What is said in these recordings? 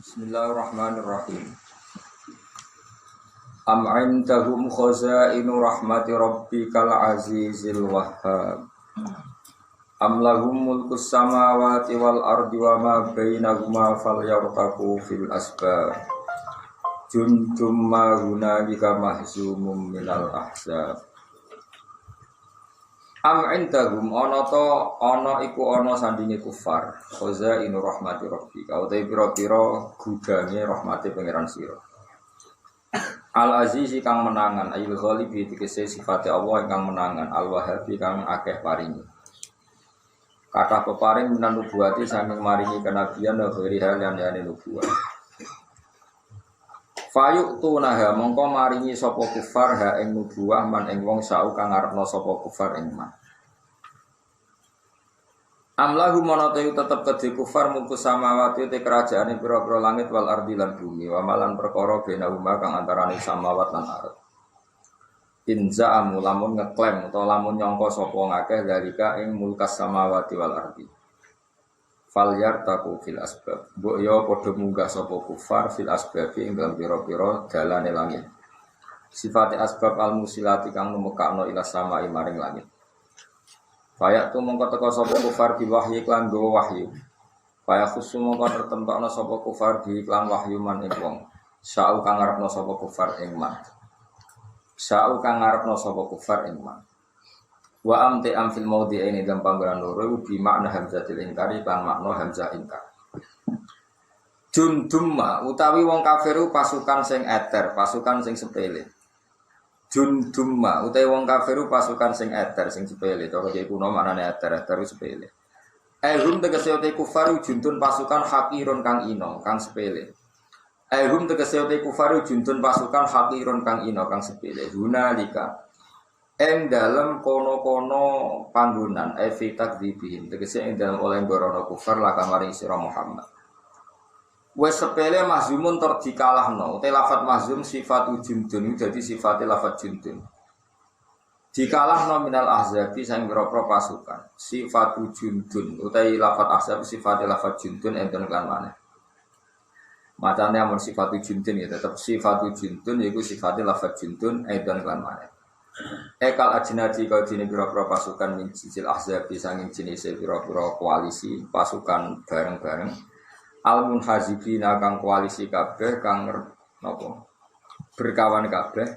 Bismillahirrahmanirrahim. Am indahum khazainu rahmati rabbikal azizil wahhab. Am lahum mulkus samawati wal ardi wa ma bainahuma falyartaqu fil asbab. Jundum ma hunalika mahzumum minal ahzab. Am indahum ana iku ana sandinge kufar khazainu rahmati rabbika utahe pira-pira gudange rahmate pangeran sira. Al azizi kang menangan ayil ghalibi dikese sifate Allah ingkang menangan al wahabi kang akeh paringi. Kathah peparing minan nubuwati saking maringi kenabian wa ghairi hal liyane nubuwah. Fayuk tunaha mongko maringi sapa kufar ha ing nubuwah man ing wong sau kang ngarepno sapa kufar ing man. Amlahu monote tetep kedhe kufar mulku samawati te kerajaane pira-pira langit wal ardi lan bumi wa malan perkara benahuma kang antarane samawat lan ardh. Inza amulamun ngeklaim utawa lamun nyangka sapa ngakeh dalika ing mulkas samawati wal ardi. Fal yartaqu fil asbab. Mbok yo padha munggah sapa kufar fil asbab ing dalam pira-pira dalane langit. Sifate asbab al musilati kang numekakno ila samai maring langit. Fayak tu mongko teka sapa kufar di wahyi lan nggawa wahyu. Fayak khusus mongko tertentokno sapa kufar di iklan wahyu man ing wong. Sa'u kang ngarepno sapa kufar ing man. Sa'u kang ngarepno sapa kufar ing man. Wa amti am fil maudhi'aini dalam panggonan loro bi makna hamzatil ingkari lan makna hamzah ingkar. Jundumma utawi wong kafiru pasukan sing eter, pasukan sing sepele. Jundumma utawi wong kafiru pasukan sing eter, sing sepele. Cara iki kuno maknane eter sepele. Hum tegese uti kufaru jundun pasukan hakirun kang ino, kang sepele. Hum tegese uti kufaru jundun pasukan hakirun kang ino, kang sepele. Hunalika ing dalem kono-kono panggonan fi takdzibihim tegese ing dalem oleh gorono kufar laka maring sira Muhammad. Wes sepele mahzumun tur dikalahno utawa lafat mahzum sifatu jundun dadi sifate lafat jundun. Dikalahno minal ahzabi sang pira-pira pasukan. Sifatu jundun utawa lafat ahzab sifate lafat jundun enten kan maneh. Macane amun sifatu jundun ya tetep sifatu jundun yaiku sifate lafat jundun enten kan maneh. Ekal ajnati kau dini pira-pira pasukan min sijil ahzab sanging jenis pira-pira koalisi pasukan bareng-bareng al munhazibina kang koalisi kabeh kang napa berkawan kabeh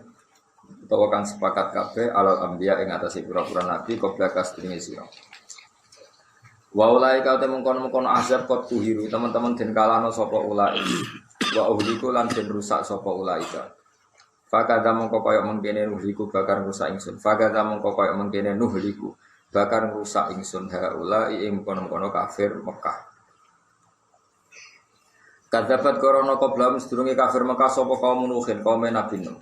utawa kang sepakat kabeh alal anbiya ing atase pira-pira nabi qabla kasdine sira. Wa ulai kau temungkon-mungkon ahzab kot tuhiru teman-teman den kalano sapa ulai wa uhliku lan den rusak sapa ulai ka. Fakadha mongko kaya mengkene nuhliku bakar rusak ingsun. Fakadha mongko kaya mengkene nuhliku bakar rusak ingsun haula ing kono-kono kafir Mekah. Kadzabat korona qablam sedurunge kafir Mekah sapa kaum nuhin kaum Nabi Nuh.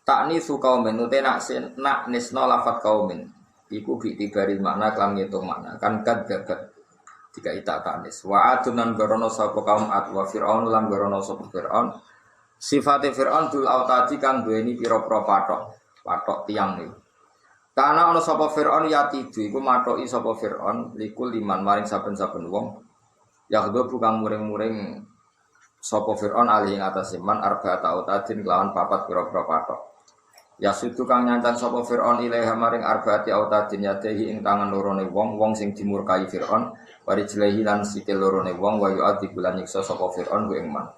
Takni su kaum nute nak nisna lafat kaumin. Iku bi tibari makna kan ngitung makna kan kadzabat jika ita taknis. Wa adunan korona sapa kaum ad wa fir'aun lan korona sapa fir'aun. Sifate Fir'aun dul autadi kang duweni pira-pira patok tiang niku. Kana ana sapa Fir'aun yatidu iku matoki sapa Fir'aun likul liman maring saben-saben wong. Yahdo bukan muring-muring sapa Fir'aun ali ing atase man arba'ata autadin kelawan papat pira-pira patok. Ya sudu kang nyancan sapa Fir'aun ilaha maring arba'ati autadin yadehi ing tangan lorone wong sing dimurkai Fir'aun wari jlehi lan sikil lorone wong wa yu'adzi bulan nyiksa sapa Fir'aun ku ing man.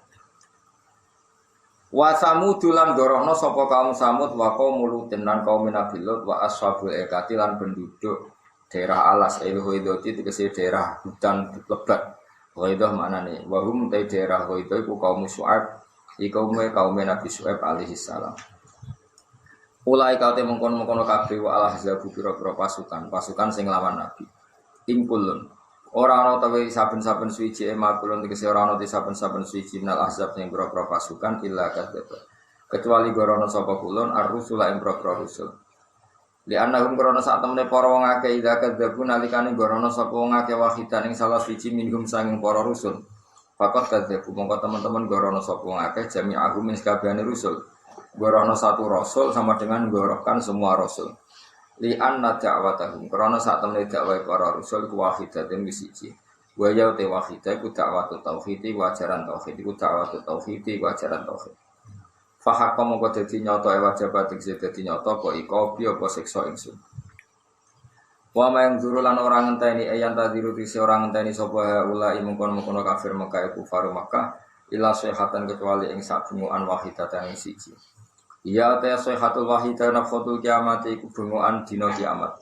Wa samudulan gorohno sapa kaum Samud wa qaum Lutin lan kaum Nabi Lut wa ashabul ekati lan penduduk daerah alas Hoidoti tegese daerah hutan lebat. Hoidah maknane wa hum ta daerah Hoidah iku kaum Syuaib iku kaum Nabi Syuaib alaihi salam. Ulai kaute mengkon-mengkon kabeh wa al-ahzabu pira-pira pasukan sing lawan Nabi. Ingkulun ora ana tawe saben-saben suci makulun tegese ora ana saben-saben suci minal ahzab sing pira-pira pasukan illa kadzdzab. Kecuali gorono sapa kulun ar-rusula ing pira-pira rusul. Li annahum gorono sak temene para wong akeh ida kadzabu nalikane gorono sapa wong akeh wahidan ing salah suci minhum sanging para rusul. Fakat kadzabu mongko teman-teman gorono sapa wong akeh jami'ahum min sakabehane rusul. Gorono satu rasul sama dengan gorokan semua rasul. Li anna da'watahum karena saat temene dakwah para rasul ku wahidatin wis siji Wa ya te wahidah iku dakwah tauhid iku ajaran tauhid iku dakwah tauhid iku ajaran tauhid. Fa hakka mongko dadi nyata wajib dadi nyata apa iko apa siksa ingsun. Wa ma yang zuru lan orang ngenteni ayan tadiru dise orang ngenteni sapa ulai mungkon-mungkon kafir Mekah iku faru Mekah ila sehatan kecuali ing sak bunguan wahidatan ing siji. Ya ta sehatul wahidatan nafkhatul kiamat iku bunguan dina kiamat.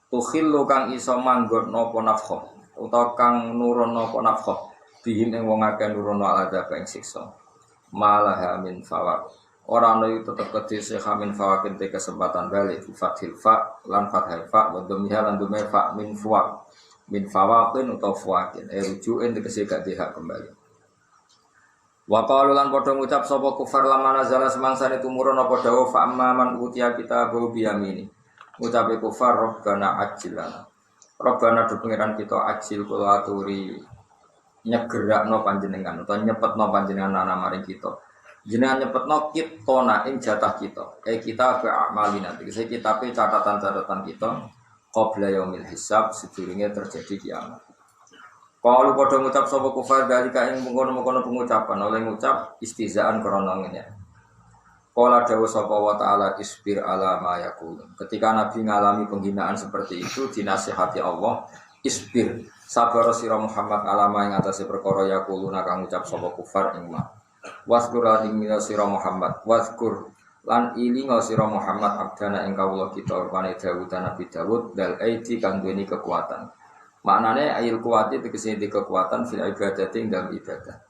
Tukhillu kang iso manggon napa nafkha utawa kang nurun napa nafkha bihim ing wong akeh nurun aladzab ing siksa. Malaha min fawaq. Ora ana iku tetep kedhe sehamin fawakin te kesempatan balik fathil fa lan fathil fa wa dhammiha lan dhammir fa min fuwaq min fawaqin utawa fuwaqin rujukin tegese gak dihak kembali. Wa qalu lan padha ngucap sapa kufar lamana zala semangsane tumurun apa dawuh fa amman utiya kitabu bi yamini ngucape kufar robbana ajilana robbana do pengiran kita ajil kula aturi nyegerakno panjenengan utawa nyepetno panjenengan ana maring kita jenengan nyepetno kitona ing jatah kita kita ba'amalina tegese kitabe catatan-catatan kita qabla yaumil hisab sedurunge terjadi kiamat. Kalau padha ngucap sapa kufar dalika ing mengkono-mengkono pengucapan oleh ngucap istizaan krana ngene. Qala dawuh sapa wa ta'ala isbir ala ma yaqul. Ketika Nabi ngalami penghinaan seperti itu dinasihati Allah, isbir sabar sira Muhammad alama ing atase perkara yaquluna kang ngucap sapa kufar ing ma. Waskur lan sira Muhammad, waskur lan ilinga sira Muhammad abdana ing kawula kita rupane Daud Nabi Daud dal aidi kang duweni kekuatan. Maknane ayil kuwati tegese di kekuatan fil ibadati dalam ibadah.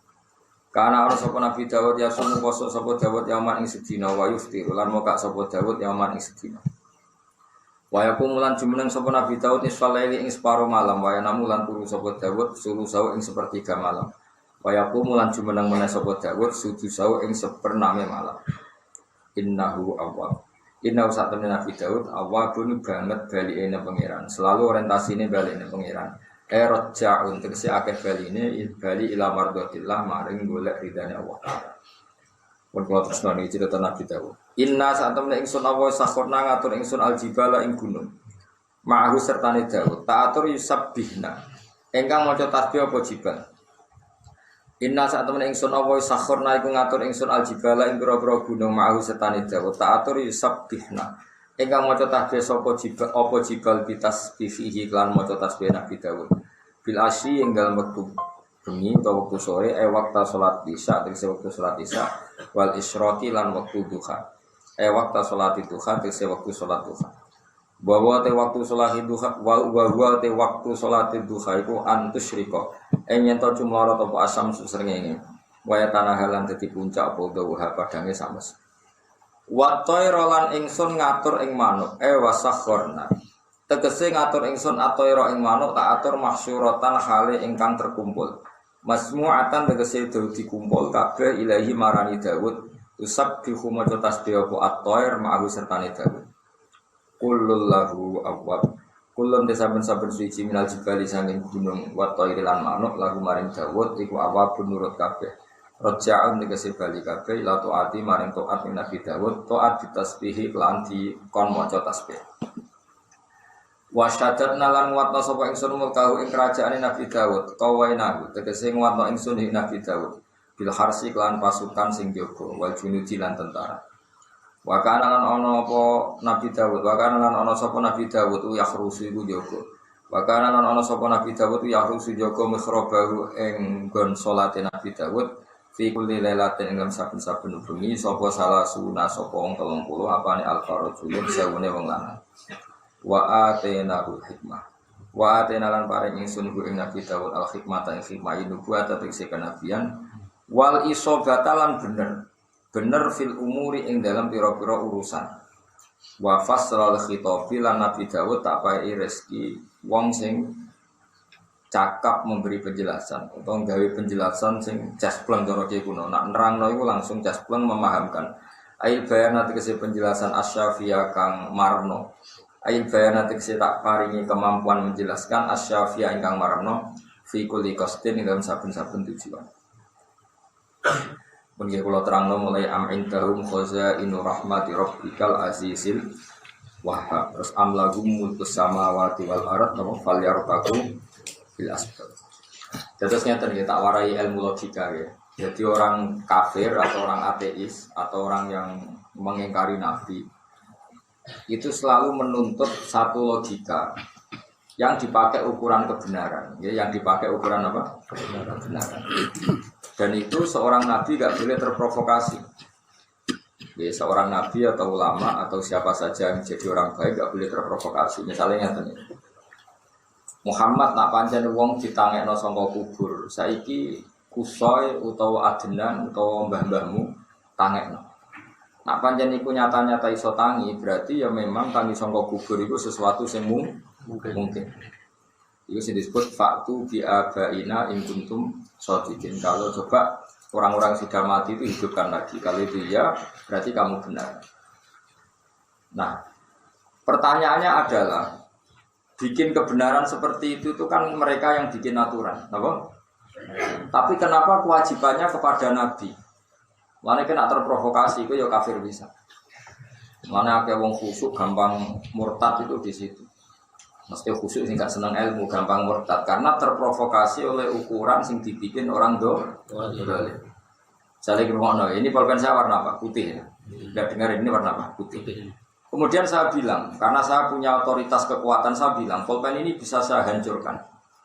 Karena ora sapa Nabi Daud ya sunu poso sapa Daud yaman ing sedina wa yuftiru lan moka sapa Daud yaman ing sedina. Wa yakumulan jumeneng sapa Nabi Daud isfalaili ing separo malam wa namulan turu sapa Daud sulusau ing sepertiga malam. Wa yakumulan jumeneng meneh sapa Daud sudusau ing sepername malam. Innahu awwab. Inna usatun Nabi Daud awabun banget baliknya pangeran. Selalu orientasinya baliknya pangeran. Roja'un tegese akeh baliknya bali ila mardotillah maring golek ridane Allah Ta'ala. Pun kula terus nang cerita Nabi Daud. Inna satamna ingsun Allah sakhorna ngatur ingsun aljibala ing gunung. Ma'ahu sertane Daud. Ta'atur yusabbihna. Engkang maca tasbih apa jibal. Inna saat temen ingsun Allah sakhorna iku ngatur ingsun aljibala ing pira-pira gunung ma'ahu setane Daud ta'atur yusabbihna ingkang maca tasbih sapa jibal apa jibal bitasbihi lan maca tasbih Nabi Daud bil asyi ing dalem wektu bengi utawa wektu sore waktu salat isya tegese wektu salat isya wal isyraqi lan wektu duha waktu salat duha tegese wektu salat duha bahwa te waktu salat duha wa te waktu salat duha iku antusyrika yen to cumloro apa asam srengenge waya tanah halan dadi puncak apa dawa padange sames wa tayra lan ingsun ngatur ing manuk wasakhorna tegese ngatur ingsun atayra ing manuk tak atur mahsyuratan hale ingkang terkumpul masmu'atan tegese dikumpul kabeh ilahi marani Daud usabbihu maca tasbih apa at-tayr ma'ahu sertane Daud kullul lahu awwab kulun saben-saben suci minal jibali sanging gunung wa tayri lan manuk lagu maring Daud iku awwabun nurut kabeh roja'un tegese bali kabeh la taati maring taat Nabi Daud taat ditasbihi lan di kon maca tasbih wa syadatna lan nguatna sapa ingsun mulkahu ing kerajaane Nabi Daud kawainahu tegese nguatna ingsun ing Nabi Daud bil harsi lan pasukan sing jaga wal junudi lan tentara. Wa kana lan ana apa Nabi Daud, wa kana lan ana sapa Nabi Daud yakhrusu iku jaga. Wa kana lan ana sapa Nabi Daud yakhrusu jaga mikhrabahu ing nggon salate Nabi Daud fi kulli lailatin ing saben-saben bengi sapa salah sunah sapa wong 30 apane al-farajulun sewune wong lanang. Wa atainahu hikmah. Wa atena lan paring ingsun ku ing Nabi Daud al-hikmata ing hikmah nubuwat tegese kenabian wal isobata lan bener fil umuri ing dalam pira-pira urusan. Wa fasral khitabi lan Nabi Daud tak pae rezeki wong sing cakap memberi penjelasan atau gawe penjelasan sing jaspleng cara kuno. Nak nerangno iku langsung jaspleng memahamkan. Ail bayan tegese penjelasan asy-syafiyah kang marno. Ail bayan tegese tak paringi kemampuan menjelaskan asy-syafiyah ingkang marno fi kulli qasdin ing dalam saben-saben tujuan. Mungkin kalau terangno mulai am'indahum khazainu rahmati rabbikal azizil wahhab terus amlahum mulkus samawati wal ardh wa falyartaku bil asbab Terus ngeten ya, tak warai ilmu logika ya. Jadi orang kafir atau orang ateis atau orang yang mengingkari nabi itu selalu menuntut satu logika yang dipakai ukuran kebenaran, ya, yang dipakai ukuran apa? Kebenaran. Dan itu seorang nabi gak boleh terprovokasi. Ya, seorang nabi atau ulama atau siapa saja yang jadi orang baik gak boleh terprovokasi. Misalnya ini, Muhammad nak pancen wong ditangekno saka kubur, saiki Kusoi utawa Adenan utawa mbah-mbahmu tangekno. Nak pancen iku nyata-nyata iso tangi, berarti ya memang tangi saka kubur itu sesuatu sing mungkin. Itu sing disebut faktu bi abaina in kuntum shadiqin. Kalau coba orang-orang sudah mati itu hidupkan lagi. Kalau itu ya, berarti kamu benar. Nah, pertanyaannya adalah bikin kebenaran seperti itu kan mereka yang bikin aturan, apa? Tapi kenapa kewajibannya kepada Nabi? Mana kena terprovokasi, itu ya kafir bisa. Mana akeh wong khusuk gampang murtad itu di situ. Mesti khusuk sing gak seneng ilmu gampang murtad karena terprovokasi oleh ukuran sing dibikin orang dolim. Saya lagi ngomong, ini pulpen saya warna apa? Putih ya. Enggak dengar ini warna apa? Putih. Kemudian saya bilang, karena saya punya otoritas kekuatan, saya bilang pulpen ini bisa saya hancurkan,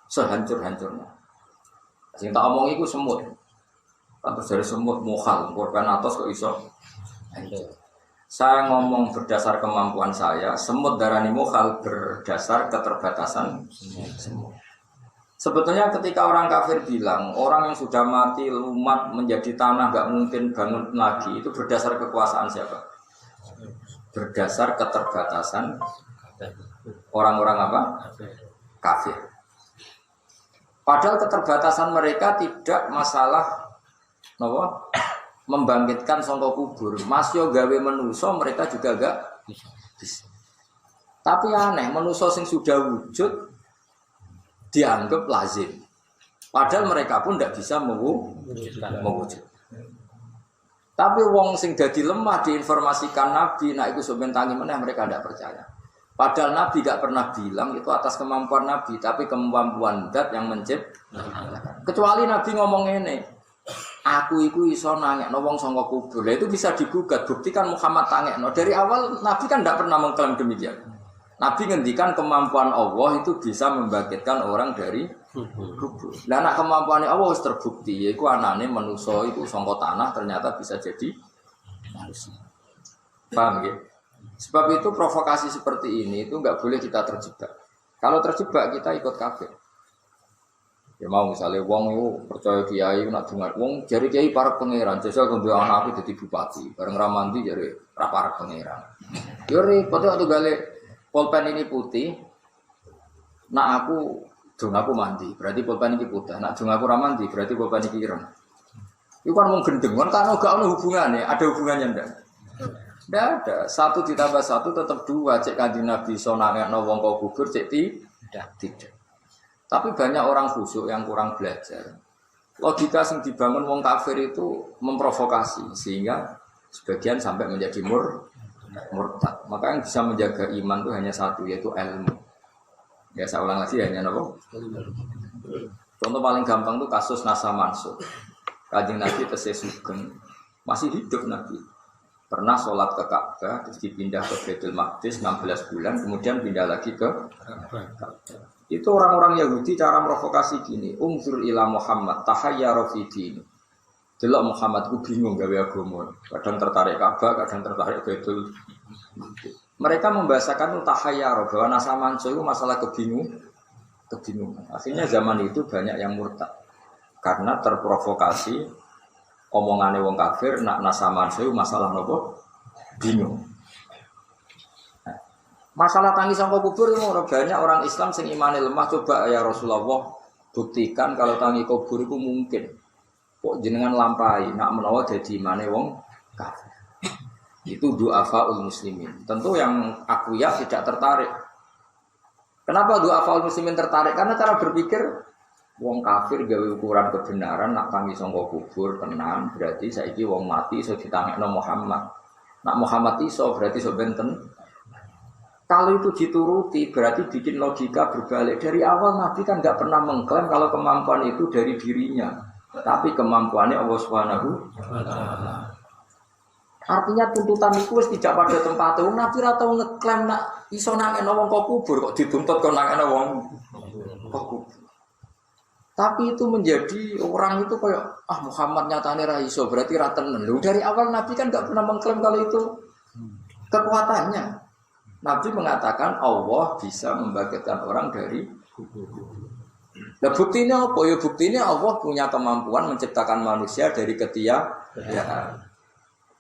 sehancur-hancurnya. Sing tak omong itu semut. Terus dari semut mukhal, pulpen atas kok iso. Saya ngomong berdasar kemampuan saya, semut darani mukhal berdasar keterbatasan semut. Sebetulnya ketika orang kafir bilang orang yang sudah mati lumat menjadi tanah gak mungkin bangun lagi, itu berdasar kekuasaan siapa? Berdasar keterbatasan orang-orang apa? Kafir. Padahal keterbatasan mereka tidak masalah nopo membangkitkan sangka kubur. Masya gawe menuso mereka juga gak bisa. Tapi aneh, menuso sing sudah wujud dianggap lazim. Padahal mereka pun tidak bisa mewujud. Tapi wong sing dadi lemah diinformasikan Nabi, nak iku sampeyan tangi meneh mereka tidak percaya. Padahal Nabi gak pernah bilang itu atas kemampuan Nabi, tapi kemampuan zat yang menciptakan. Kecuali Nabi ngomong ini, aku iku iso nangekno wong saka kubur. Lah itu bisa digugat, buktikan Muhammad tangekno. Dari awal Nabi kan tidak pernah mengklaim demikian. Nabi ngendikan kemampuan Allah itu bisa membangkitkan orang dari kubur. Lah nek kemampuane Allah wis terbukti, yaiku anane manusa iku saka tanah ternyata bisa jadi manusia. Paham nggih? Sebab itu provokasi seperti ini itu enggak boleh kita terjebak. Kalau terjebak kita ikut kafir. Ya mau misalnya wong itu percaya kiai nak dengar wong jari kiai para pangeran, jasa kanggo anakku dadi bupati, bareng ramanti jari ra para pangeran. Yo repot waktu gale pulpen ini putih. Nak aku dong aku mandi, berarti pulpen ini putih. Nak dong aku ra mandi, berarti pulpen iki ireng. Iku kan wong gendeng, kan gak ono hubungannya, ada hubungannya ndak? Ndak ada. 1 ditambah 1 tetap 2. Cek Kanjeng Nabi iso nangekno wong kok kubur cek tidak. Tapi banyak orang khusyuk yang kurang belajar. Logika yang dibangun wong kafir itu memprovokasi sehingga sebagian sampai menjadi murtad. Maka yang bisa menjaga iman itu hanya satu, yaitu ilmu. Ya saya ulang lagi hanya apa? Contoh paling gampang itu kasus Nasa Mansur. Kanjeng Nabi tesih sugeng, masih hidup Nabi. Pernah sholat ke Ka'bah, terus dipindah ke Baitul Maqdis 16 bulan, kemudian pindah lagi ke Ka'bah. Itu orang-orang Yahudi cara provokasi gini, umzur ila Muhammad tahayyara fi din. Delok Muhammad ku bingung gawe agama. Kadang tertarik Ka'bah, kadang tertarik Baitul. Mereka membahasakan tahayyara bahwa Nasa Mansur itu masalah kebingungan. Akhirnya zaman itu banyak yang murtad karena terprovokasi omongane wong kafir nak Nasa Mansur masalah nopo bingung. Masalah tangis sangka kubur itu banyak orang Islam sing imane lemah. Coba ya Rasulullah buktikan kalau tangi kubur itu mungkin. Kok jenengan lampahi nak menawa dadi imane wong kafir. Itu du'afaul muslimin. Tentu yang aku ya tidak tertarik. Kenapa du'afaul muslimin tertarik? Karena cara berpikir wong kafir gawe ukuran kebenaran nak tangi sangka kubur tenan berarti saiki wong mati iso ditangekno Muhammad. Nak Muhammad iso berarti iso benten. Kalau itu dituruti berarti bikin logika berbalik. Dari awal Nabi kan nggak pernah mengklaim kalau kemampuan itu dari dirinya, tapi kemampuannya Allah Subhanahu wa Ta'ala. Artinya tuntutan itu tidak pada tempatnya. Nabi ora tau ngeklaim nak iso nangekno wong kok kubur, kok dituntut kok nangekno wong kok kubur. Tapi itu menjadi orang itu kayak Muhammad nyatane ra iso, berarti ra tenan. Lho dari awal Nabi kan enggak pernah mengklaim kalau itu kekuatannya. Nabi mengatakan Allah bisa membangkitkan orang dari kubur. Nah buktinya apa? Ya buktinya Allah punya kemampuan menciptakan manusia dari ketiadaan.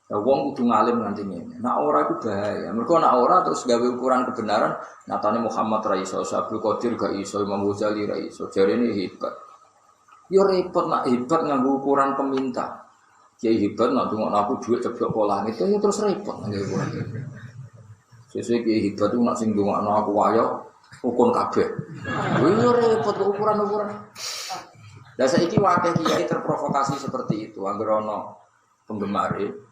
Ya wong kudu ngalim nganti ngene. Nek ora iku bahaya. Mergo nek ora terus gawe ukuran kebenaran, nyatane Muhammad ra iso, Abdul Qadir gak iso, Imam Ghazali ra iso. Jarene hebat. Ya repot nak hebat nganggo ukuran peminta. Kiai hebat nak ndongakno aku dhuwit ceblok kok langit, ya terus repot nganggo ukuran. Sesuk kiai hebat ku nak sing ndongakno aku wayo ukun kabeh. Ya repot ukuran-ukuran. Lah saiki wakil kiai terprovokasi seperti itu, anggere ana penggemare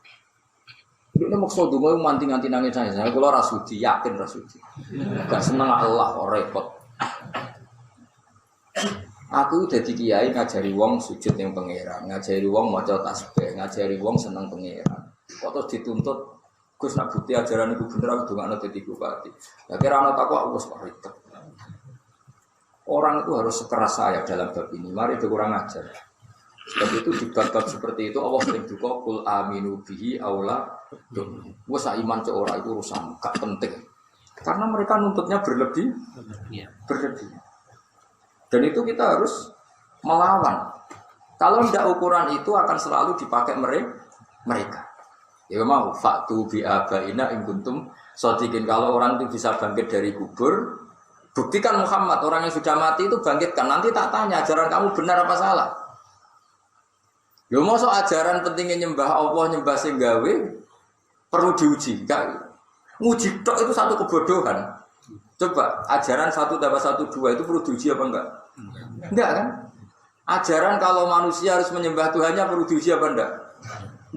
ini maksud dungo manting-manting nangis saya kalau rasudi yakin rasudi, gak seneng Allah repot. Aku jadi kiai ngajari wong sujud yang pangeran, ngajari wong maca tasbih, ngajari wong seneng pangeran. Kok terus dituntut Gus nak bukti ajaran itu bener aku dongakno dadi bupati. Ya kira ana takwa wis kok repot. Orang itu harus sekeras saya dalam bab ini. Mari itu kurang ajar. Sebab itu di bab seperti itu Allah sering duka kul aminu bihi aula wes iman ke orang itu urusan gak penting karena mereka nuntutnya berlebih dan itu kita harus melawan. Kalau tidak ukuran itu akan selalu dipakai mereka ya mau faktu bi abaina in kuntum shodiqin. Kalau orang itu bisa bangkit dari kubur, buktikan Muhammad orang yang sudah mati itu bangkitkan. Nanti tak tanya ajaran kamu benar apa salah. Yo mosok ajaran pentingnya nyembah Allah, nyembah sing gawe perlu diuji. Enggak. Nguji tok itu satu kebodohan. Coba ajaran 1 tambah 1 2 itu perlu diuji apa enggak? Enggak kan? Ajaran kalau manusia harus menyembah Tuhannya perlu diuji apa enggak?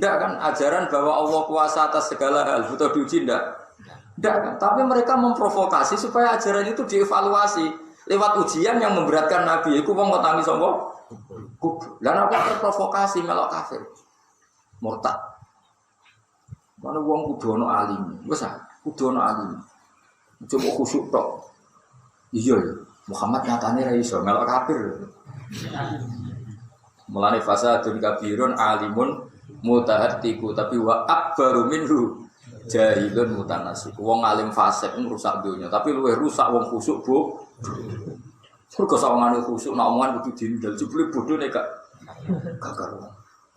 Enggak kan? Ajaran bahwa Allah kuasa atas segala hal butuh diuji enggak? Enggak kan? Tapi mereka memprovokasi supaya ajaran itu dievaluasi lewat ujian yang memberatkan Nabi. Iku wong kok tangi sapa? Kubur. Lan apa terprovokasi melok kafir. Murtad. Mana wong kudu ana alim. Wes kudu ana alim. Coba khusyuk tok. Iya ya. Muhammad nyatane ra iso melok kafir. Mulane fasadun kabirun alimun mutahaddiku tapi wa akbaru minhu jahilun mutanasik. Wong alim fasik ngrusak donya, tapi luwih rusak wong khusyuk, Bu. Surga sawangane khusuk nak omongan kudu dindel jebule bodhone gak karo.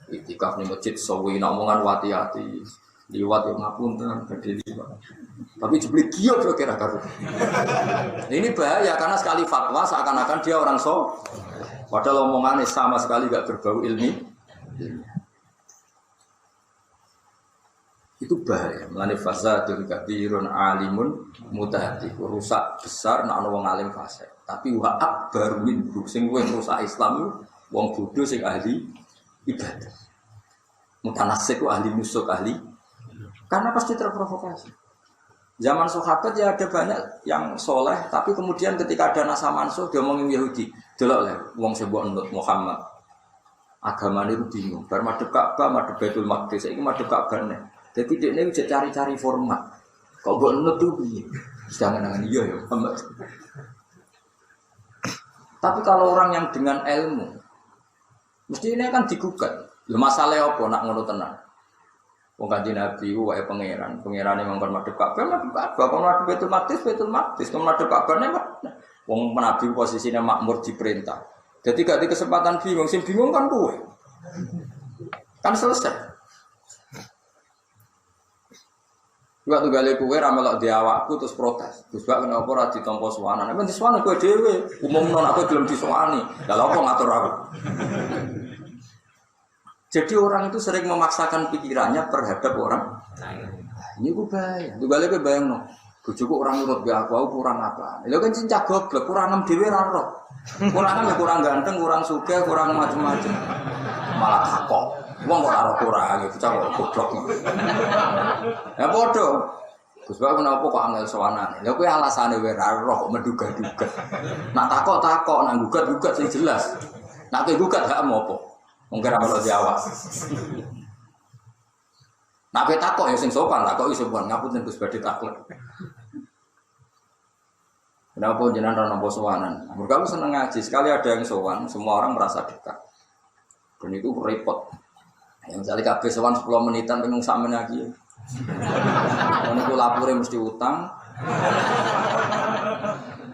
Itikaf ning masjid sawi nak omongan hati-hati. Liwat yo ngapunten badhe liwat. Tapi jebule giyo kira karo. Ini bahaya karena sekali fatwa seakan-akan dia orang padahal omongannya sama sekali gak berbau ilmi. Itu bahaya. Mulane fasadun kabirun alimun mutahaddiq. Rusak besar nek ana wong alim fasik. Tapi wa akbar min sing luwih rusak Islam wong bodoh sing ahli ibadah. Mutanasik ku ahli nusuk ahli karena pasti terprovokasi. Zaman sahabat ya ada banyak yang soleh, tapi kemudian ketika ada nasa mansuh dia ngomongin Yahudi, delok le wong sing mbok nut Muhammad. Agamane itu bingung. Bar madhep Ka'bah, madhep Baitul Maqdis, saiki madhep Ka'bah ne. Dadi dekne wis cari-cari format. Kok mbok nut tuh piye? Jangan iya ya Muhammad. Tapi kalau orang yang dengan ilmu, mesti ini kan digugat. Masalahnya apa nak ngono tenan? Wong Kanjeng Nabi ku wae pangeran yang nggon madhep Ka'bah, kon madhep Baitul Maqdis, kon madhep Ka'bah nek wong Nabi posisine makmur diperintah. Jadi gak di kesempatan bingung, sing bingung kan kowe. Kan selesai. Juga tunggale kowe ra melok di awakku terus protes. Gus bak kenapa ora ditampa suwanan? Nek disuwani kowe dhewe, umumno nek kowe gelem disuwani. Lah lha apa ngatur aku? Jadi orang itu sering memaksakan pikirannya terhadap orang lain. Ini ku bahaya. Tunggale kowe bayangno, bojoku orang nurut be aku kurang apa? Lha kan cincak goblok, kurang nem dhewe ra roh. Kurang ganteng, kurang sugih, kurang macam-macam. Malah takok. Wong kok ora kurang, bocah kok goblok. Ya padha. Gus Bak kenapa kok angel sowanane? Lha kuwi alasane wae ra roh kok menduga-duga. Nak takok-takok, nak gugat-gugat sing jelas. Nak kowe gugat gak apa-apa. Wong kira ono jawab. Nak kowe takok ya sing sopan, takok iso sopan, ngapunten Gus badhe takok. Kenapa jenengan ora nampa sowanan? Mergo aku seneng ngaji, sekali ada yang sowan, semua orang merasa dekat. Dan itu repot. Yang misalnya kabeh sowan 10 menitan pengen sakmen lagi. Ono ku lapure mesti utang.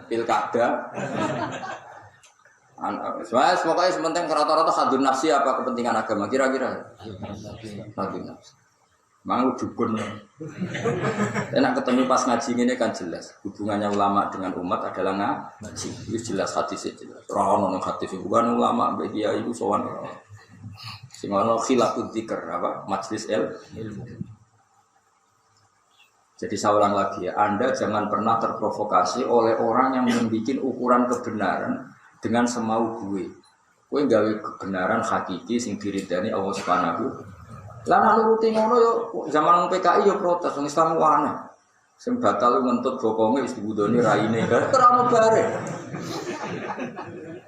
Pilkada. Soalnya pokoknya sementing rata-rata hadun nafsi apa kepentingan agama kira-kira. Hadun nafsi. Mau dukun. Enak ketemu pas ngaji ini kan jelas. Hubungannya ulama dengan umat adalah ngaji. Itu jelas hadisnya jelas. Ora ono hadis bukan ulama mbek kiai iku sowan. Sing ono khilafud dzikr apa? Majlis ilmu. Jadi saya ulang lagi ya, Anda jangan pernah terprovokasi oleh orang yang membuat ukuran kebenaran dengan semau gue. Gue gawe kebenaran hakiki sing diridani Allah Subhanahu. Lah nek nuruti ngono yo zaman PKI yo protes wong Islam aneh. Sing batal ngentut bokonge wis dibudoni raine. Ora ono bare.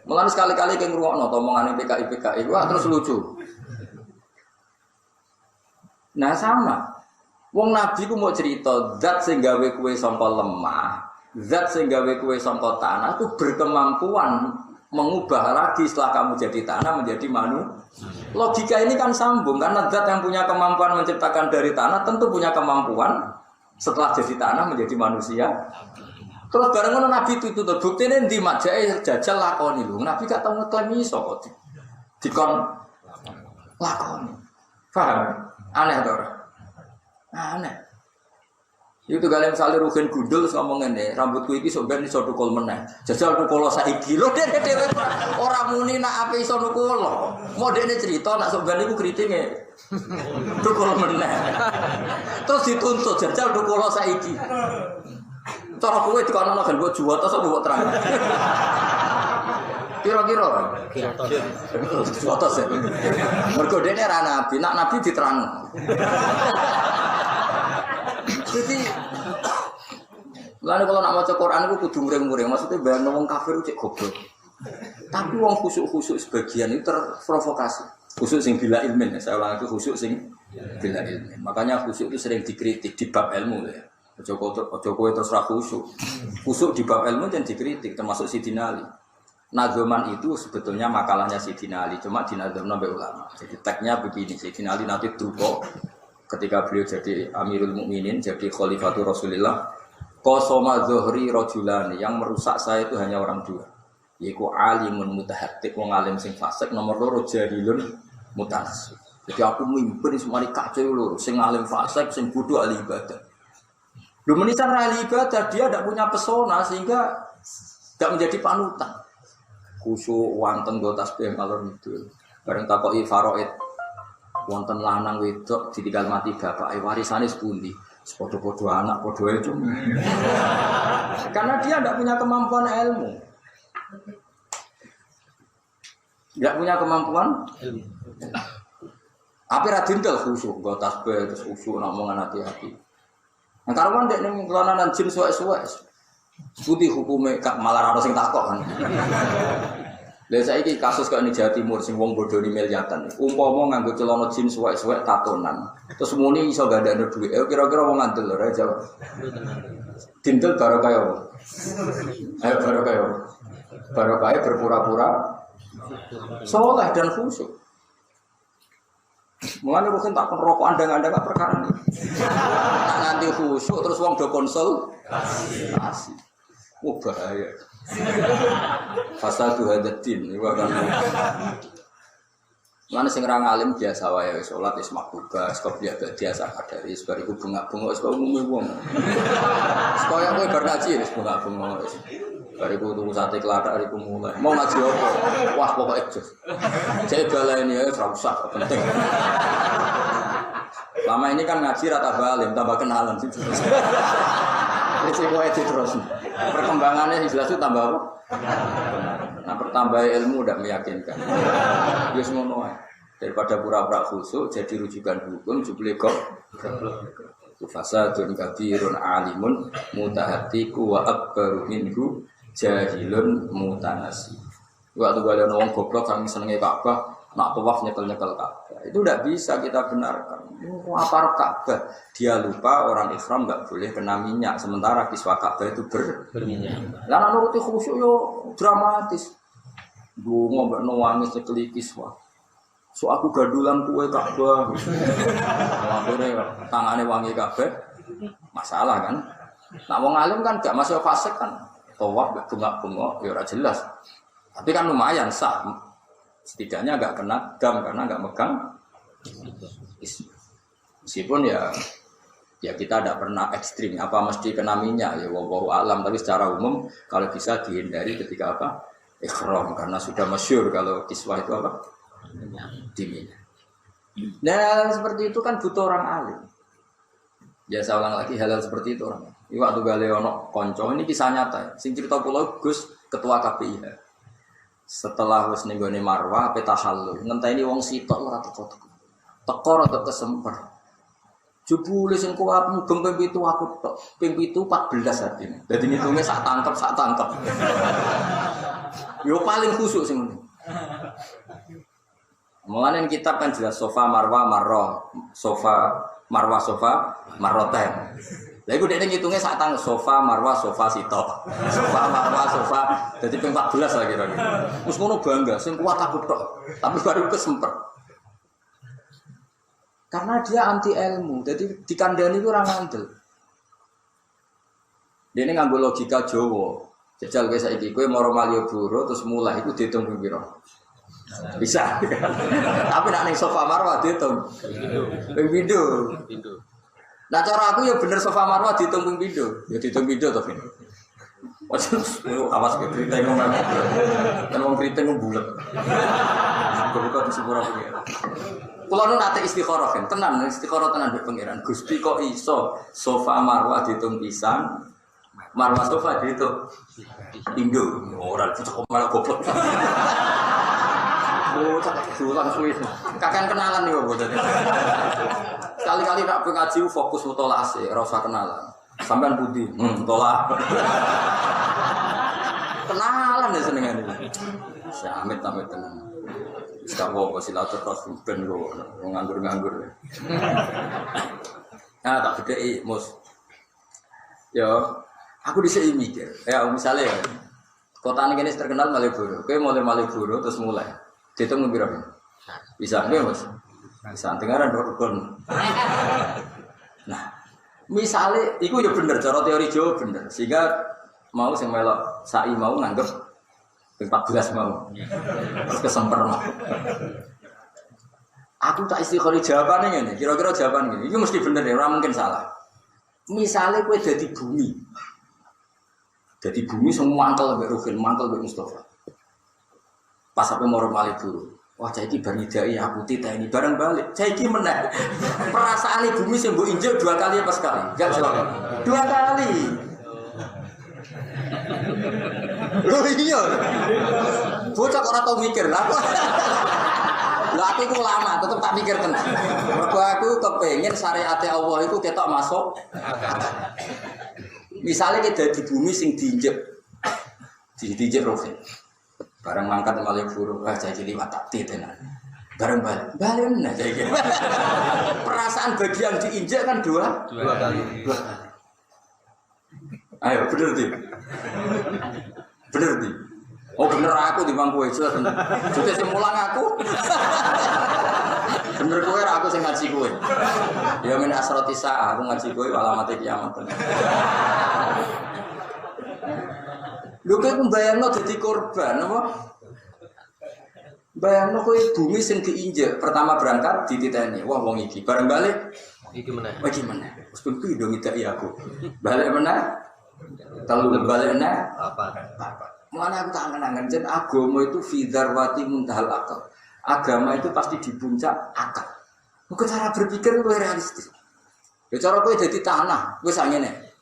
Mulane sekali-kali ke ngrungokno omongane PKI wah terus lucu. Nah sama. Wong Nabi ku mau cerita zat sing gawe kowe sangka lemah, zat sing gawe kowe sangka tanah itu berkemampuan mengubah lagi setelah kamu jadi tanah menjadi manusia. Logika ini kan sambung karena zat yang punya kemampuan menciptakan dari tanah tentu punya kemampuan setelah jadi tanah menjadi manusia. Terus bareng ngono Nabi itu buktine ndi majake jajal lakoni lho. Nabi gak tau ngeklaim iso kok. Dikon lakoni. Paham? Aneh to ora? Aneh. Itu kalian misalnya Ruhin Gundul ngomong ngene, rambutku iki sok ben iso tukul meneh. Jajal tukul saiki. Lho dhewe ora muni nak ape iso tukul. Mau dekne cerita nak sok ben iku kritike. Tukul meneh. Terus dituntut jajal tukul saiki. Cara kowe dikono kan mbok juwata sok mbok terang. Kira-kira fotos ya. Mergo dene ra nabi, nak nabi diterang. Jadi lalu kalau nak maca Quran itu kudu muring-muring, maksudnya bayang wong kafir cek goblok. Tapi wong khusuk-khusuk sebagian itu terprovokasi. Khusuk sing bila ilmin, saya ulang itu khusuk sing bila ilmin. Makanya khusuk itu sering dikritik di bab ilmu ya. Jokowi terus ra khusuk. Khusuk di bab ilmu dan dikritik termasuk Sidina Ali. Nazoman itu sebetulnya makalahnya Sidina Ali, cuma dinazomna oleh ulama. Jadi tagnya begini, Sidina Ali nanti drupo ketika beliau jadi Amirul Mukminin, jadi Khalifatul Rasulillah, qasama zuhri rajulani, yang merusak saya itu hanya orang dua, yaitu alimun mutahattik, wong alim sing fasik, nomor loro jahilun mutanas. Jadi aku mimpin semua kacau loro, sing alim fasik, sing bodoh ahli ibadah. Lu menisan ahli ibadah, dia tidak punya pesona sehingga tidak menjadi panutan. Khusyuk wonten go tasbih ngalor itu, bareng takoki faraid. Wonten lanang wedok ditinggal mati bapake warisane sepundi? Padha-padha anak padha itu. Karena dia tidak punya kemampuan ilmu. Tidak punya kemampuan ilmu. Apa ra dintel khusyuk go tasbih terus khusyuk nak omongan hati-hati. Nah karuan dek ning kelananan jin suwek-suwek. Putih hukume malah ora sing takok kan. Lha saiki kasus kok ning Jawa Timur sing wong bodoni miliatan. Umpama nganggo celana jin suwek-suwek tatonan. Terus muni iso gandane dhuwit. Kira-kira wong ngandel ora jawab. Dintel barokah yo. Ayo barokah yo. Barokah berpura-pura saleh dan khusyuk. Mulane rugen tak rokok andang-andang perkara ini. Nanti khusyuk terus wong do konsultasi. Oh bahaya. Fasadu hadatin iku kan. Lan sing ra ngalim biasa wae salat wis makruh, kok biasa kadari bariku bengak-bengok wis umume wong. Kaya kowe bar ngaji wis bengak-bengok wis. Bariku tuku sate klathak bariku mulai. Mau ngaji apa? Wah pokoke jos. Cek baleni ya ora usah penting. Lama ini kan ngaji rata balim tambah kenalan sih. Risiko itu terus. Perkembangannya jelas itu tambah apa? Nah, pertambah ilmu udah meyakinkan. Ya semua daripada pura-pura khusyuk jadi rujukan hukum jebule kok. fasadun kabirun alimun mutahatiku wa akbaru minhu jahilun mutanasi. Waktu balik wong goblok kami senenge Ka'bah, nak tawaf nyekel-nyekel Ka'bah. Itu tidak bisa kita benarkan. Apa Ka'bah? Dia lupa orang ihram enggak boleh kena minyak, sementara kiswah Ka'bah itu berminyak. Lah nek nuruti khusyuk yo dramatis. Dungo mbak nangis nyekeli kiswah. So aku gadulan kue Ka'bah. Akhirnya tangane wangi kabeh. Masalah kan? Nak wong alim kan gak masuk fasik kan. Tawaf gak bengak-bengok ya ora jelas. Tapi kan lumayan sah. Setidaknya gak kena dam karena gak megang. Meskipun ya kita tidak pernah ekstrim. Apa mesti kena minyak ya wallahu alam, tapi secara umum kalau bisa dihindari ketika apa? Ihram karena sudah masyhur kalau kiswah itu apa? Diminyak. Nah seperti itu kan butuh orang alim. Ya saya ulang lagi hal-hal seperti itu orang. Ini waktu Galeono konco ini kisah nyata. Sing cerita pulau Gus ketua KPIH. Setelah wis nenggone Marwah ape tahallul, ngenteni wong sitok ora teko-teko. Teko rada kesemper. Jebule sing kuat mugeng ping 7 aku tok. Ping 7 14 artine. Dadi ngitunge sak tangkep. Yo paling khusuk sing ngono. Mulane kitab kan jelas sofa marwah marroh, sofa marwah sofa marroten. Lah iku dekne ngitunge sak tang sofa marwah sofa sitok. Sofa marwah sofa dadi ping 14 lah kira-kira. Wis ngono bangga sing kuat aku tok. Tapi baru kesemper. Karena dia anti ilmu, jadi dikandani itu orang ngandel. Dia ini nganggo logika Jawa. Jajal kowe saiki kowe maro Malioboro terus mulai iku diitung piro? Bisa. Tapi nek ning sofa marwah diitung. Ping pindho. Nah cara aku ya bener sofa marwah diitung ping pindho. Ya diitung pindho to, Vin. Awas ke kriting ngomong. Kan wong kriting bulet. Kok di sepura pengiran. Kula nu nate istikharah kan, tenan istikharah tenan mbek pengiran. Gusti kok iso sofa marwah diitung pisan, marwah sofa diitung pindho. Ora cocok malah goblok. Oh, cocok dulan suwi. Kakek kenalan yo boten. Sekali-kali nak ngaji fokus mutolaah sih, ora usah kenalan. Sampean budi, tolak. Kenalan ya senengane. Amit-amit tenan. Sekarang kok silaturahmi ben kok nganggur-nganggur. Nah, tak bedheki Mus. Ya, aku dhisik mikir. Ya, misalnya ya, kota ini terkenal Malioboro. Kowe mulai Malioboro terus mulai. Dihitung piro? Bisa nggih, Mas? Bisa dengaran rukun. Nah, misalnya iku ya bener cara teori Jawa bener. Sehingga mau sing melok sai mau nganggep 14 mau. Terus kesemper mau. Aku tak istiqori jawabannya ngene. Kira-kira jawaban ngene. Iki mesti bener ya, ora mungkin salah. Misalnya kowe dadi bumi. Dadi bumi semua mangkel mbek Ruhin, mangkel mbek Mustofa. Pas sampe moro Malioboro. Wah, saiki bar nidai aku titeni bareng balik. Saiki meneh. Perasaane bumi sing mbok injek 2 kali apa sekali? Enggak jawab. 2 kali. Loh iya. Bocah ora tau mikir lah. Lah aku iku lama tetep tak mikir tenan. Mergo aku kepengin syariat Allah iku ketok masuk. Misalnya kita di bumi sing diinjek. Diinjek rohe. Barang mangkat Malioboro, wah jadi liwat tak tenan. Bareng balik nah saiki. Perasaan bagian diinjek kan 2 kali. Ayo bener di. Bener di. Oh bener aku di bangku itu. Juga sing mulang aku. Bener kowe aku sing ngaji kowe. Ya min asrati saah aku ngaji kowe alamate kiamat. Lho kowe mbayangno dadi korban apa? Bayangno kowe bumi sing diinjek pertama berangkat dititeni. Wah wong iki bareng balik iki meneh. Oh iki meneh. Wis pindho ngidaki aku. Balik meneh. Kalau balik apa? Mana aku tak angen-angen jen agama itu fidarwati muntahal akal. Agama itu pasti di puncak akal. Mungkin cara berpikir itu realistis. Ya cara kowe dadi tanah, wis angene.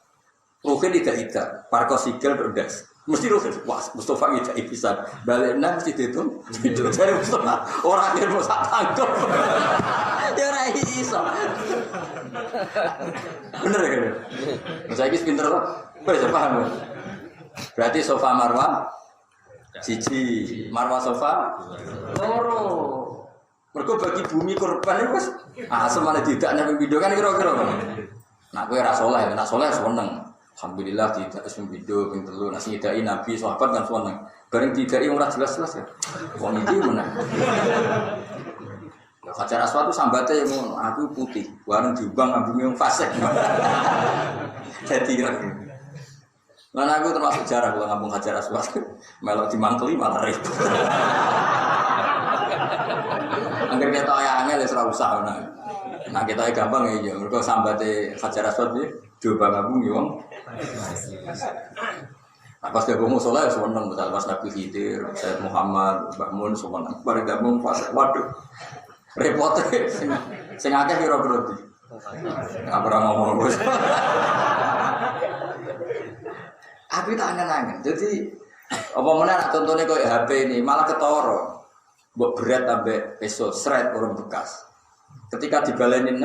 Mungkin tidak parkosigel berdas. Mesti wah Mustafa ngidai pisan. Balena mesti dihitung. Dari Mustafa orang yang mau sak tangkep. Ya ora iso. Bener kan? Saya iki pinter kok. Wis paham. Berarti sofa marwah siji, marwah sofa loro. Mergo bagi bumi korban iku wis semane tidak nang video kan kira-kira. Nak kowe ra saleh, nak saleh seneng. Alhamdulillah tidak wis video ping 3. Nak nyidaki nabi sahabat kan seneng. Bareng didaki ora jelas-jelas ya. Wong iki menang. Hajar Aswad itu sambatnya yang ngono, aku putih, bareng diubang ambune yang fasik. Jadi lagi. Lan aku termasuk jarang kalau ngambung Hajar Aswad, melok dimangkeli malah ribut. Angger kita angel wis ora usah ana. Nah kita gampang ya, mergo sambate Hajar Aswad iki diubang ngambung yo wong. Nah, pas dia ngomong soleh, seneng. Misal pas Nabi Khidir, Sayyid Muhammad, Mbak Mun, seneng. Bareng gabung pas, waduh. Repotnya, sing akeh kira berarti. Nggak pernah ngomong bos. Aku tak angen-angen. Jadi apa mana contohnya kayak HP ini malah ketoro. Buat berat sampai peso seret orang bekas. Ketika dibalenin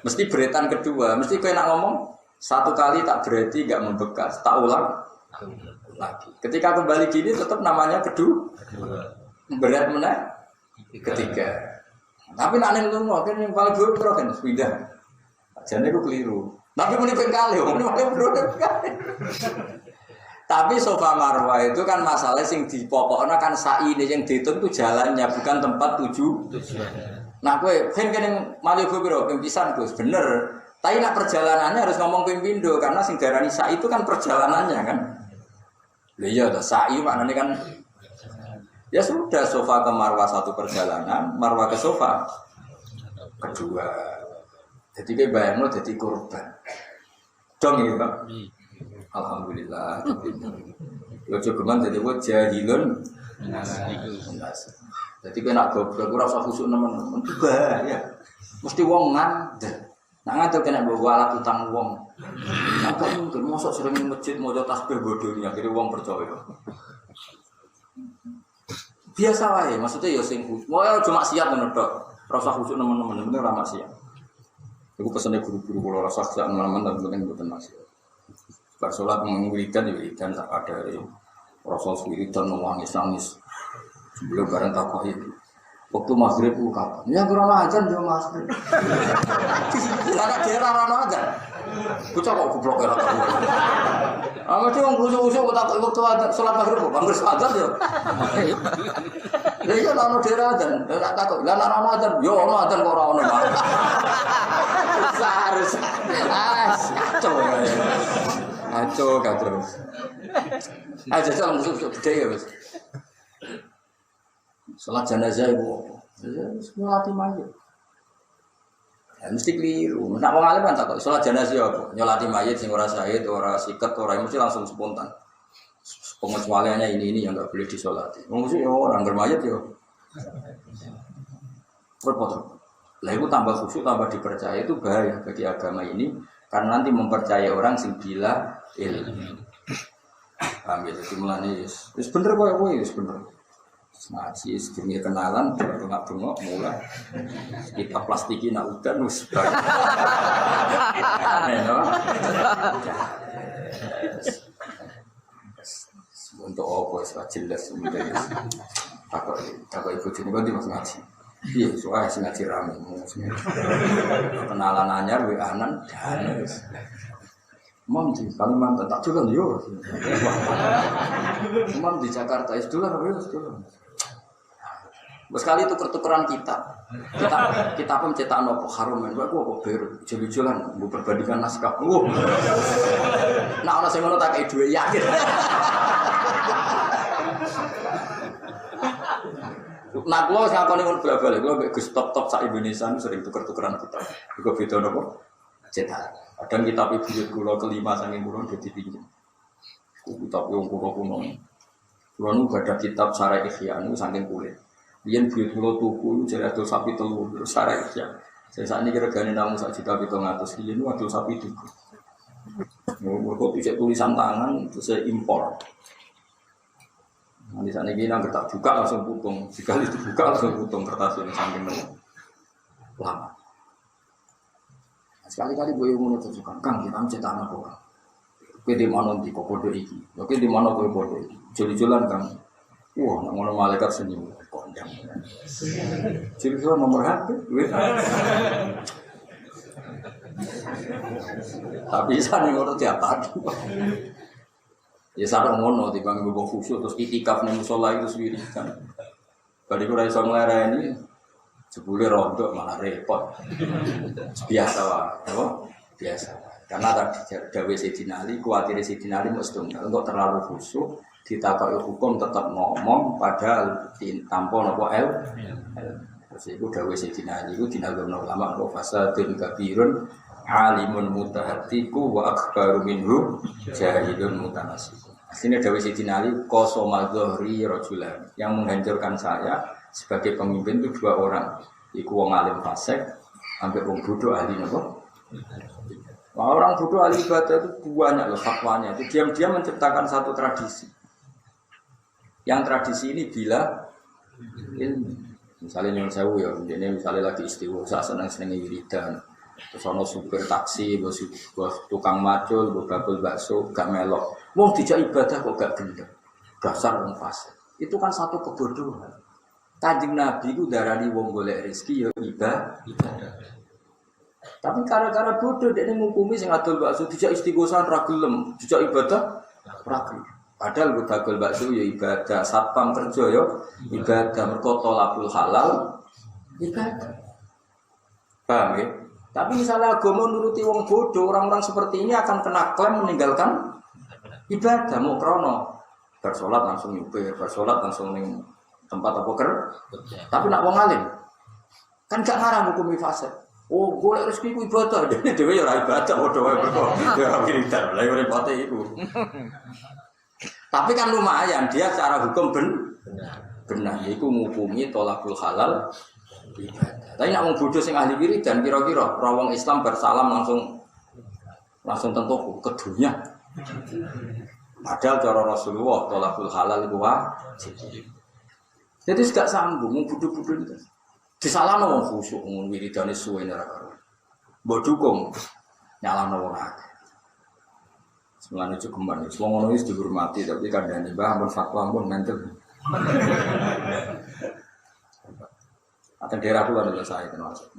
mesti beretan kedua. Mesti kau nak ngomong satu kali tak berarti nggak membekas. Tak ulang lagi. Ketika kembali gini tetap namanya kedua. Berat mana? Ketiga. Tapi nak neng lungo kan yang paling buruk kan pindah. Jadi aku keliru. Tapi muni pengkali, muni paling buruk kali. Tapi sofa marwah itu kan masalah sing di pokoknya kan sa'i ini yang dihitung itu jalannya bukan tempat tujuan. Nah gue kan yang malu gue biro pimpisan Gus bener. Tapi nak perjalanannya harus ngomong pimpindo karena sing darani sa'i itu kan perjalanannya kan. Iya, sa'i maknanya kan. Ya sudah, sofa ke marwah satu perjalanan, marwah ke sofa kedua. Jadi kayak bayangno jadi korban. Dong ya Pak. Alhamdulillah. Yo jogeman jadi buat jahilun. Jadi kayak nak goblok ora usah khusuk nemen-nemen bahaya. Mesti wong ngandel. Nak ngandel kena bawa alat utang wong. Apa mungkin mosok sering masjid maca tasbih bodohnya akhirnya wong percaya. Biasa wae, maksudnya ya sing mau cuma siap ngono tok. Rasa khusuk nemen-nemen bener ora maksiat. Iku pesene guru-guru kula rasa sak nemen-nemen tapi penting mboten maksiat. Bar salat mengwiridan ya wiridan sak kadare. Rasa wiridan nangis-nangis. Sebelum bareng takok itu. Waktu maghrib ku kapan? Ya kurang ajar yo maghrib. Lah daerah ora ajar. Bocah kok goblok ora tau. Mesti wong khusuk-khusuk kok takok waktu salat maghrib kok bangger sadar yo. Lah iya ana daerah adzan, tak takok. Lah ana adzan, yo ono adzan kok ora ono. Harus. Kacau. Aja salam khusuk budaya wis. Salat jenazah itu, semua hati mayit. Ya, mesti keliru. Nak wong alim kan tak salat jenazah apa? Nyolati mayit sing ora syahid, ora siket, ora mesti langsung spontan. Pengecualiannya ini yang enggak boleh disolati. Mesti orang bermayit yo. Repot. Lah itu tambah khusyuk, tambah dipercaya itu bahaya bagi agama ini karena nanti mempercayai orang sing bila ilmu. Paham ya? Jadi mulane wis bener koyo kowe wis bener. Ngaji sedurunge kenalan bengak-bengok mulai kita plastiki nak udan wis untuk apa wis jelas sebenarnya takut ikut sini kok Mas ngaji iya soalnya sing ngaji rame kenalan anyar we anan dan Mam di Kalimantan tak juga yo Mam di Jakarta itu lah sekali itu pertukaran kita pencetak nopo harum kan, gua kok beru, jalan-jalan, gua perbandingan naskah, nah orang saya ngono tak kayak dua yakin, nah gua ngakoni ngono balik, gua gus top sak Indonesia sering tuker-tukeran kita, gua beda nopo, cetak, kadang kitab ibu gula kelima saking gula jadi pinjam, kitab yang kuno, gua nu ada kitab Syarah Ihya nu saking kulit. Biyen buyut kula tuku jare adol sapi telu terus sarek ya. Saya saat ini kira-kira namun 1.700.000 riyen adol sapi tuku. Mergo dicek tulisan tangan terus saya impor. Nanti sana gini nggak tak buka langsung putung, sekali dibuka langsung putung kertas ini saking lama. Sekali-kali gue ngono terus kang kita cetak anak kok. Kowe di mana di kok podo iki? Oke di mana kowe podo iki? Joli-jolan kang. Wah, nang ngono malaikat senyum kondang. Joli-jolan nomor HP. Tapi sana ngono tiap pagi. Ya sareng ngono timbang mbok khusyuk terus itikaf ning musala itu sendiri kan. Bali ora iso nglereni jebule rontok malah repot. Biasa wae, apa? Biasa. Karena tadi dawuh Sayyidina Ali, kuwatir Sayyidina Ali mesti untuk terlalu khusyuk ditakoki hukum tetap ngomong padahal tanpa napa Terus itu dawuh Sayyidina Ali iku dinagomno ulama kok fasadun kabirun alimun mutahatiku wa akbaru minhu jahilun mutanasib. Aslinya dawuh Sayyidina Ali qasama dhuhri rajulan. Yang menghancurkan saya sebagai pemimpin itu dua orang. Iku wong alim fasik sampai wong bodoh ahli napa? Wah, orang bodoh ahli ibadah itu banyak loh fatwanya. Itu diam-diam menciptakan satu tradisi. Yang tradisi ini bila ilmu. Misalnya nyon sewu ya, ini misalnya lagi istighosah seneng-seneng wiridan. Terus ana supir taksi, bos tukang macul, bos bakul bakso, gak melok. Wong dijak ibadah kok gak gendeng. Dasar wong fasik. Itu kan satu kebodohan. Kanjeng Nabi ku darani wong golek rezeki ya ibadah. Tapi gara-gara bodoh dekne ngukumi sing adol bakso dijak istighosah ra gelem, dijak ibadah ra gelem. Padahal bos bakul bakso ya ibadah, satpam kerja ya ibadah, mergo tolabul halal ibadah. Paham ya? Tapi misalnya agama nuruti wong bodoh, orang-orang seperti ini akan kena klaim meninggalkan ibadah. Mau krono bersolat langsung nyupir, bersolat langsung ning tempat apa tapi nak wong alim kan gak ngarang hukum fase. Oh, golek rezeki ku ibadah, dene dhewe ya ora ibadah, padha wae mergo ya wiridan, lha repote iku. Tapi kan lumayan dia secara hukum benar, yaiku ngukumi tolakul halal ibadah. Tapi nak wong bodoh sing ahli wiridan kira-kira ora wong Islam bersalam langsung tentu ke dunia. Padahal cara Rasulullah tolakul halal itu wajib. Jadi gak sambung wong bodoh-bodoh itu. Disalahno wong khusyuk wong wiridane suwe ora karo. Mbok dukung nyalahno wong akeh. Semulane cukuman wong ngono wis dihormati tapi kandhane Mbah ampun fatwa ampun mentel. Atau daerah kula adalah saya termasuk.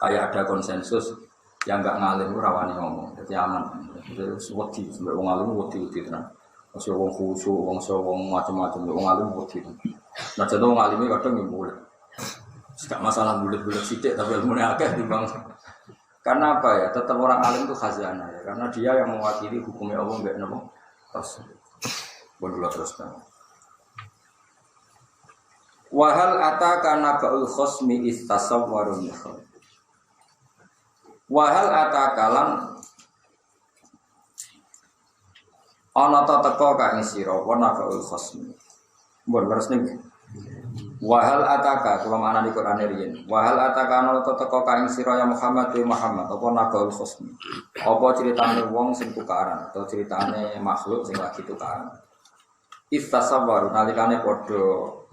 Kayak ada konsensus yang enggak ngalim rawani ngomong, jadi aman. Itu wedi, sampai wong alim wedi tenan. Masih wong khusyuk, wong macam-macam, wong alim wedi. Nah, contoh wong alim kadang yo mulih. Enggak masalah bulet-bulet sithik tapi ilmune akeh timbang. Karena apa ya? Tetap orang alim itu khazanah ya, karena dia yang mewakili hukumnya Allah mbek napa? Rasul. Pun kula teruskan. Wahal ataka nabaul khosmi istasawwarun mikhrab. Wahal ataka lan ana ta teka ka ing sira wa nabaul khosmi. Mbon leres niki. Wahal ataka kula maknani Quran riyen. Wahal ataka ana ta teka ka ing sira ya Muhammad apa nabaul khosmi. Apa critane wong sing tukaran atau critane makhluk sing lagi tukaran. Istasawwaru nalikane padha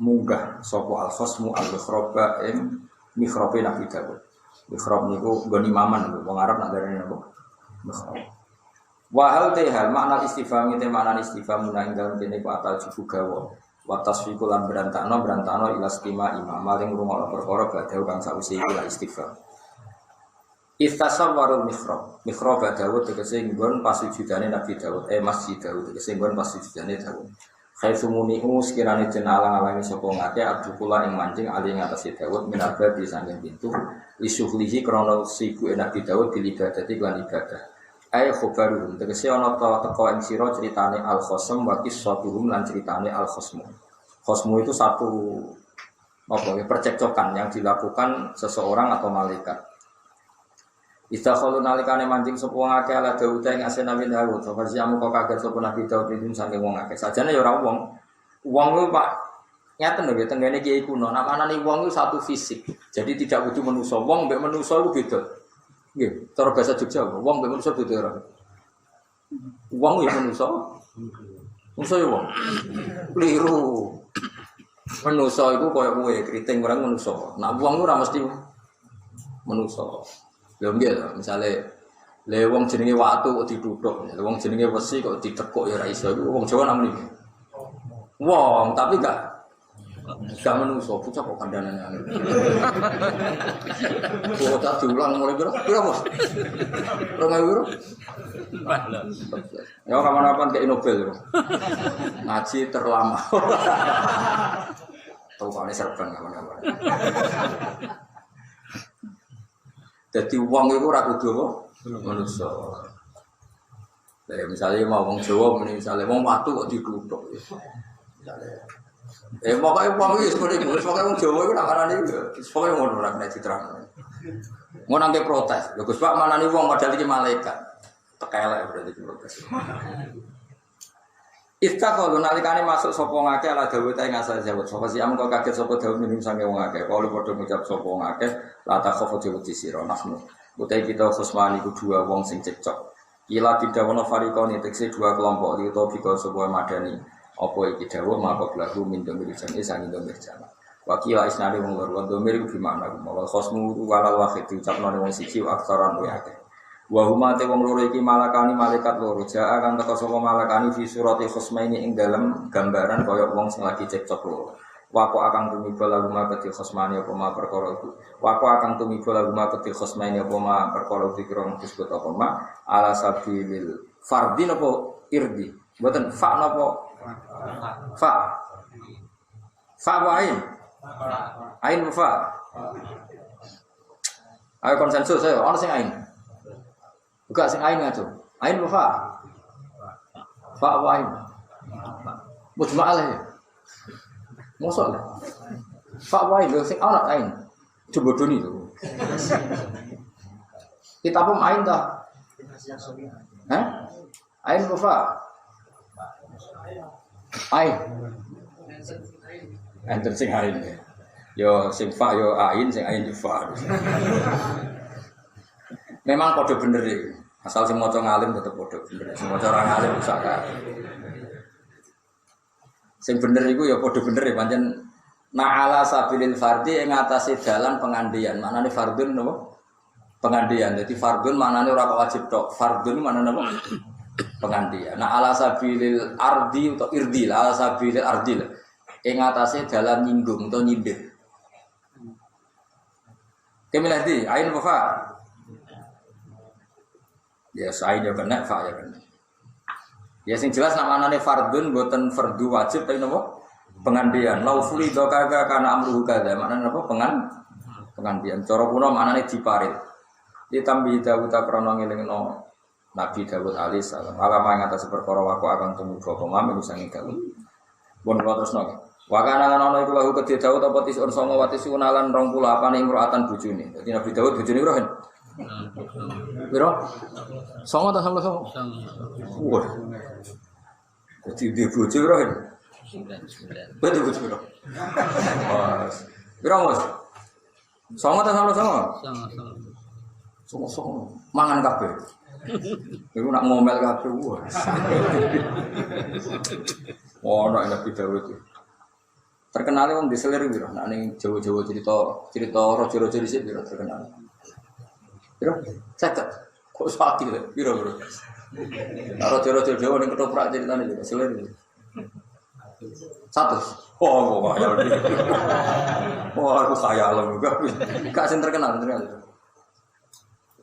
munggah sapa al-khosmu al-mikhroba ing mikhrobe Nabi Dawud. Mikrob niku nggon imaman wong Arab nak darane napa? Mikrob. Wa hal tehal makna istifham te makna istifham nang dalem kene ku atal jugawa. Wa tasfiqul lan berantakno ila istima imam maling rumah perkara badhe kang sawise iku istifham. Istasawwarul mikrob. Mikrob Dawud tegese nggon pasujudane Nabi Dawud Masjid Dawud tegese nggon pasujudane Dawud. Khaisumuni sekiranya jenah alang-alangi sapa ngake abdukula ing mancing ali ing atase Dawud minarba di saking pintu lisuhlihi krana siku Nabi Dawud bil ibadati lan ibadah. Ay khabaruhum tegese ana teko ing sira critane al-khosm wa qissatuhum lan critane al-khosmu. Khosmu itu satu percekcokan yang dilakukan seseorang atau malaikat. Istakhalu nalikane mancing sapa wong akeh ala Daud ing asene Nabi Daud. Sapa siamu kok kaget sapa Nabi Daud itu saking wong akeh. Sajane ya ora wong. Wong ku Pak nyata lho tengene kiai kuno. Namanane wong itu satu fisik. Jadi tidak butuh manusa. Wong mbek manusa iku beda. Nggih, cara bahasa Jogja wong mbek manusa beda ora. Wong ya manusa. Manusa ya wong. Keliru. Manusa iku koyo kowe kriting orang manusa. Nak wong ora mesti manusa. Lha nggih misale le wong jenenge watu kok dituthuk, le wong jenenge wesi kok ditekuk ya ora iso. Iku wong Jawa namanya. Wong tapi gak manusa, bocah kok kandhanane angel. Bocah diulang mulai pira Bos? 2000 pira? Ya kapan-kapan kayak Nobel ya. Ngaji terlama. Tahu kane serban kapan-kapan. Jadi wong iku ora kudu apa? Manusa. Misalnya mau wong Jawa, misalnya wong watu kok dituthuk. Misalnya pokoknya wong iki seperti itu, pokoknya wong Jawa iku nak arane pokoknya ngono ora kena diterangno. Ngono nangke protes. Lho Gus Pak manani wong padahal iki malaikat. Tekelek berarti protes. Istaqalu nalikane masuk sapa ngake ala dawuh ta ing asal jawab. Sapa sih am kok kaget sapa dawuh minum sange wong akeh. Kalau padha ngucap sapa wong akeh la ta khofu di sira nahnu. Utai kita khusmani ku dua wong sing cekcok. Ila didawono fariqone tekse dua kelompok li utawa bika sapa madani. Apa iki dawuh maka lagu min domir jane sang domir jane. Wakila isnade wong loro domir ku gimana malah khosmu walal wahid diucapno wong siji aksaran luwih akeh. Wa huma te wong loro iki malakani malaikat loro jaa kan teka saka malakani fi surati khosmaini ing dalem gambaran kaya wong sing lagi cekcok loro. Wako akan tumiba lagu ma keti khosmani apa ma perkara iku. Wako akan tumiba lagu ma keti khosmaini apa ma perkara dikira disebut apa ma ala sabilil fardin apa irdi. Mboten fa napa fa wa ain fa. Ayo konsensus ayo ana sing ain. Buka sing ain ngaco. Ain fa. Fa wa ain. Mujma'al ya. Mosok lah. Fa wa ain sing ana ain. Coba doni to. Kita pun ain ta. Hah? Ain fa. Ain. Enten sing ain. Yo sing fa yo ain sing ain di fa. Memang kode bener iki. Asal sing maca ngalim tetep kode bener. Sing maca ora ngalim rusak kabeh. Sing bener iku ya kode bener ya pancen na'ala sabilil fardhi ing atase dalan pengandian. Maknane fardun napa? Pengandian. Jadi fardun maknane ora wajib tok. Fardun maknane napa? Pengandian. Na'ala sabilil ardi atau irdil, ala sabilil ardil. Ing atase dalan nyinggung utawa nyindir. Kemiladi ain fa. Ya sain ya kena, fa ya kena. Ya sing jelas namanya fardun boten fardu wajib tapi napa? Pengandian. Laufuli dokaga kana amruhu kada. Maknane napa? Pengandian. Cara kuna maknane diparit. Ditambi Daud krana ngelingno Nabi Daud alaihi salam. Alama ing atas perkara waku akan tumuju apa mami sange Daud. Pun kula terusno. Wa kana ana iku lahu kedhe Daud apa tisun songo wati sunalan 28 imro'atan bojone. Dadi Nabi Daud bojone piro kan? Piro? Songo ta sampe songo? Wah. Dadi dia bojo piro kan? 9. Betul bojo piro? Piro Mas? Songo ta sampe songo? Songo. Mangan kabeh. Iku nak ngomel kabeh wah. Oh, nek Nabi Daud iki. Terkenal wong diselir piro? Nek ning Jawa-Jawa cerita raja-raja dhisik piro terkenal. Piro? 50. Kok sakit lho, piro. Raja-raja Jawa ning ketoprak ceritane juga selir. 100. Oh, kok kaya iki. Oh, aku khayal juga. Gak sing terkenal.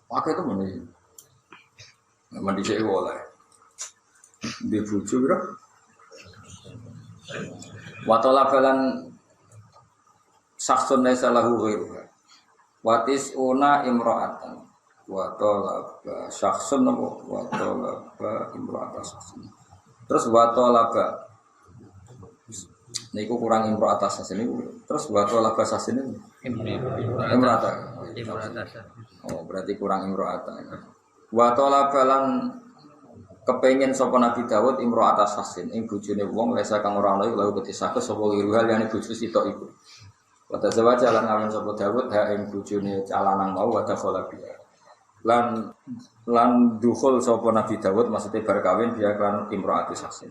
Pakai itu mana? Mandi saya boleh. Di bucu bro. Watola balan saksun nesalahu ghairu. Watis una imro'atan. Watola saksun nabo. Watola imro'atan saksun. Terus watola niku kurang imro'atan saksun niku. Terus watola saksun niku. Imro'atan. Oh berarti kurang imro'atan. Watola balan kepengen sapa Nabi Daud imro atas sasin ing bojone wong lesa kang ora ana iku lalu ketisake sapa iruhal yani bojo sitok iku. Wa tazawaja lan ngawen sapa Daud ha ing bojone calanang mau wa dakhala biha. lan dukhul sapa Nabi Dawud maksudnya berkawin dia kan imro'atus hasin.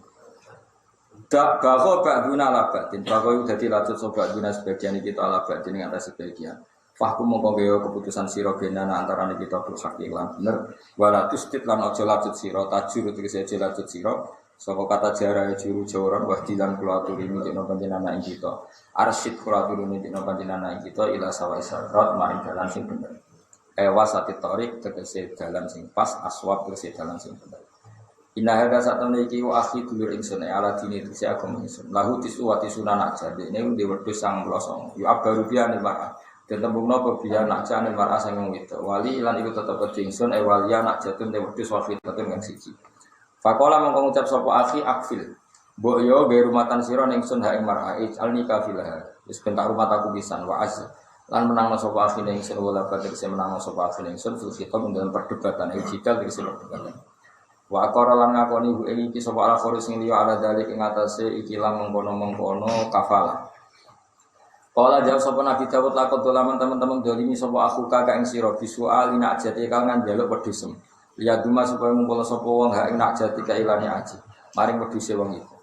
Dak bago ba'duna ala ba'din. Bago itu dadi lacut sapa ba'duna sebagian kita ala ba'din ing atas sebagian. Fahku mongko gawe keputusan sira benana antarané kita bil hak lan bener. Wala tustit lan aja lacut sira tajur tegese aja lacut sira. Saka kata jara juru jawran wa dilan kula aturi niki panjenengan ing kita. Arsyid kula aturi niki panjenengan ing kita ila sawa isyarat maring dalan sing bener. Wasati tarik tegese dalan sing pas aswab tegese dalan sing bener. Inna hadza satana iki wa akhi dulur ingsun ala dini tegese agama ingsun. Lahu tiswati sunan aja dene ndi wedhus 19. Yu abaru biane mar'a. Den tembungna pebiyan nakjane mar'a sing wedok. Wali lan iku tetep ingsun waliya nakjatun de wedhus wafidatun kang siji. Faqala mongko ngucap sapa akhi akfil. Mbok yo gawe rumatan sira ning ingsun ha ing mar'a alni kafilah. Wis bentak rumah aku pisan wa az. Lan menangno sapa akhi ning ingsun wala tegese menangno sapa akhi ning ingsun fil khitab dalam perdebatan ijidal tegese perdebatan. Wa aqara lan ngakoni bu iki sapa ala kharis sing liya ala dalik ing atase iki lan mengkono-mengkono kafala. Kala jawab sapa Nabi Dawud lakon dolaman teman-teman dolimi sapa aku kakak ing sira bisual ina ajati kangen njaluk wedhusem. Liya duma supaya ngumpul sapa wong hak ing ajati kailane aji. Maring wedhuse wong iku.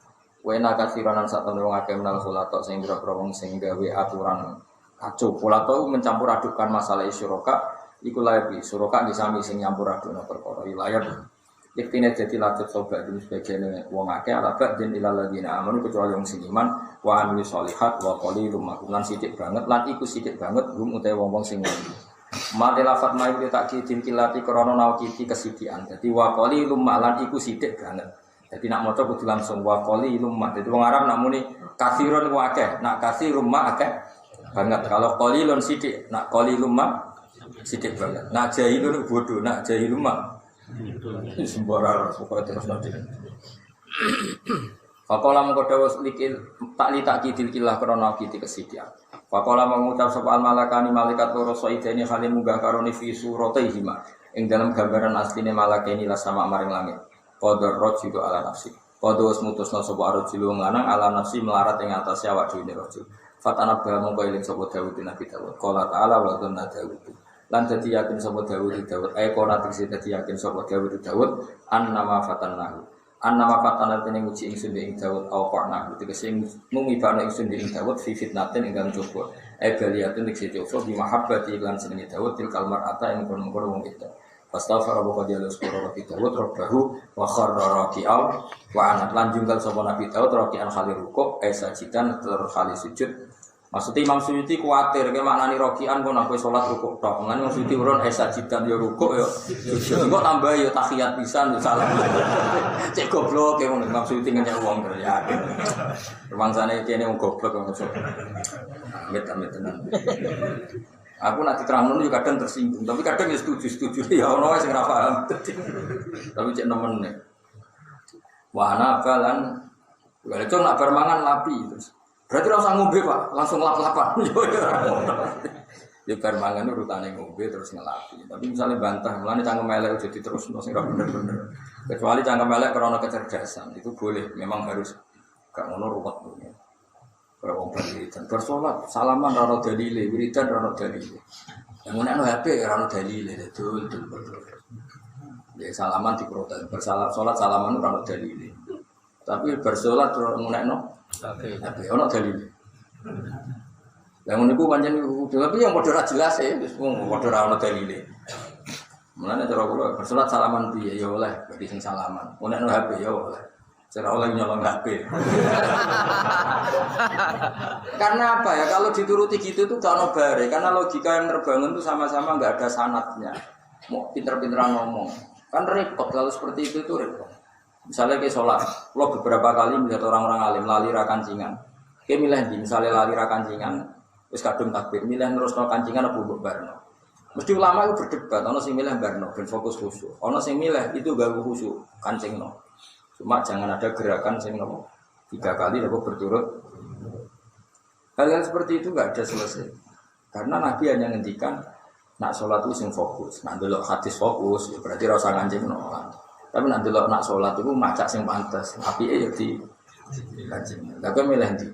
Wena kathiranan sak temne wong akeh menal khulato sing boro-boro wong sing gawe aturan kacau. Khulato mencampur adukan masalah syuraka iku lae syuraka disami sing nyampur adukna perkara wilayah. Yektine dadi lacut sobat dulu sebagian wong akeh ala ba'din ilal ladina amanu kecuali wong sing iman wa amil sholihat wa qalilum makulan sithik banget lan iku sithik banget hum utawa wong-wong sing ngono. Mate lafat mai tak kidin kilati krana nawkiti kesidikan. Dadi wa qalilum lan iku sithik banget. Dadi nak maca kudu langsung wa qalilum ma. Dadi wong Arab nak muni kathirun wa akeh, nak kathirum ma akeh banget. Kalau qalilun sithik, nak qalilum ma sithik banget. Nak jahilun bodoh, nak jahilum ma sembarang pokoknya terus nanti. Fakola mengkodawas likil tak kidil kilah krono kiti kesidian. Fakola mengucap soal malakani malaikat loro soideni kali munggah karoni fi surataihima. Ing dalam gambaran asline malakani lah sama maring langit. Qadar rajulu ala nafsi. Qadwas mutusna sapa rajulu lanang ala nafsi melarat ing atase awak dhewe rajul. Fatanabba mongko eling sapa Daud Nabi Daud. Qala ta'ala wa dhanna Daud. Lan dadi yakin sapa Daud kona tegese dadi yakin sapa Daud annama fatannahu annama fatana tene nguji ingsun ing Daud awqana tegese ngumibana ingsun ing Daud fi fitnatin ing dalem coba baliyatun tegese coba bi mahabbati lan senenge Daud til kalmar ata ing kono-kono wong itu fastaghfara wa qadiyalus qura fi Daud rabbahu wa kharra raki'al wa anat lan jungkal sapa Nabi Daud raki'an khalir rukuk sajidan tur khalis sujud. Maksudnya Imam Suyuti kuatir, kayak maknani rokian pun aku sholat rukuk tok. Mengenai Imam Suyuti urun sajidan ya rukuk ya. Kok tambah ya tahiyat pisan salam. Cek goblok kayak Imam Suyuti ngenyek uang ya. Rumangsane kene wong goblok maksud. Amit tenan. Aku nanti terang juga kadang tersinggung, tapi kadang ya setuju ya ono sing ora paham. Tapi cek nemen nek. Wa ana balan. Kalau itu nak bermangan lapi terus. Berarti rasa ngombe Pak, langsung lap-lapan. Ya bermangan urutane ngombe terus ngelapi. Tapi misalnya bantah, mulane cangkem elek jadi terus sing ora bener-bener. Kecuali cangkem elek karena kecerdasan, itu boleh, memang harus gak ngono ruwet punya. Kalau wiridan bersolat, salaman ora dalile, wiridan ora dalile. Yang ngono HP ora dalile, dul. Ya salaman diprotes, bersalat salaman ora dalile. Tapi bersolat ora ngono tapi ono dalil. Lah ngono iku pancen tapi yang padha ra jelas ya, wis padha ra ono dalile. Mulane cara kula bersolat salaman piye ya oleh, berarti sing salaman. Ono HP ya oleh. Cara oleh nyolong HP. Karena apa ya? Kalau dituruti gitu tuh gak ono bare, karena logika yang terbangun tuh sama-sama enggak ada sanadnya. Mau pinter-pinteran ngomong. Kan repot kalau seperti itu tuh repot. Misalnya kayak sholat, lo beberapa kali melihat orang-orang alim lali rakancingan. Kayak milih di, misalnya lali rakancingan, terus kadung takbir, milih terus no kancingan apa bubuk barno. Mesti ulama itu berdebat, ono sing milih barno, ben fokus khusyuk. Ono sing milih itu gak khusyuk, kancing no. Cuma jangan ada gerakan sing no 3 kali lalu berturut. Hal-hal seperti itu gak ada selesai. Karena Nabi hanya ngendikan, nak sholat itu sing fokus. Nah dulu hadis fokus, ya berarti rasa kancing no. Tapi nanti lo nak sholat itu macak sing pantas, tapi ya di kancing. Tapi milih di.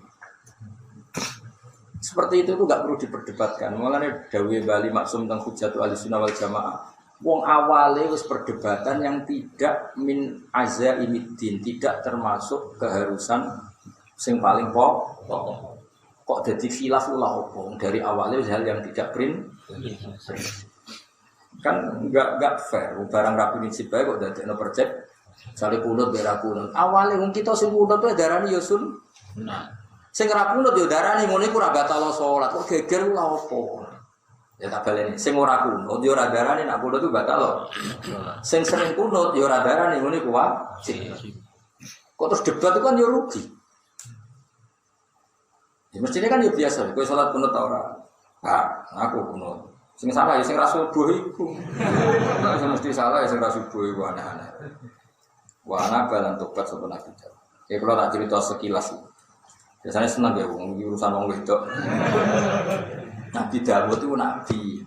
Seperti itu tuh nggak perlu diperdebatkan. Mulanya Dawi Bali maksum tentang hujjatu ahlussunnah wal jamaah. Wong awale wis perdebatan yang tidak min azaimiddin, tidak termasuk keharusan sing paling pokok. Kok dadi khilaf ulah opo dari awalnya hal yang tidak kan enggak fair. Barang rapi prinsip bae kok dadekno percek sale kunut bera kunut. Awale wong kita sing kunut wae darani ya sun. Nah, sing ra kunut ya darani ngene iku ora batal salat. Kok geger ulah opo? Ya tak baleni. Sing ora kunut ya ora darani nek kunut itu batal. Sing sering kunut ya ora darani ngene iku wajib. Kok terus debat itu kan ya rugi. Ya mestinya kan ya biasa, kowe salat kunut ta ora? Aku kunut. Sing salah ya sing ra subuh iku. Nek mesti salah ya sing ra subuh iku aneh-aneh. Wa ana balan tobat sapa Nabi. Ya kalau tak cerita sekilas. Biasanya senang ya urusan wong wedok. Nabi Dawud itu nabi.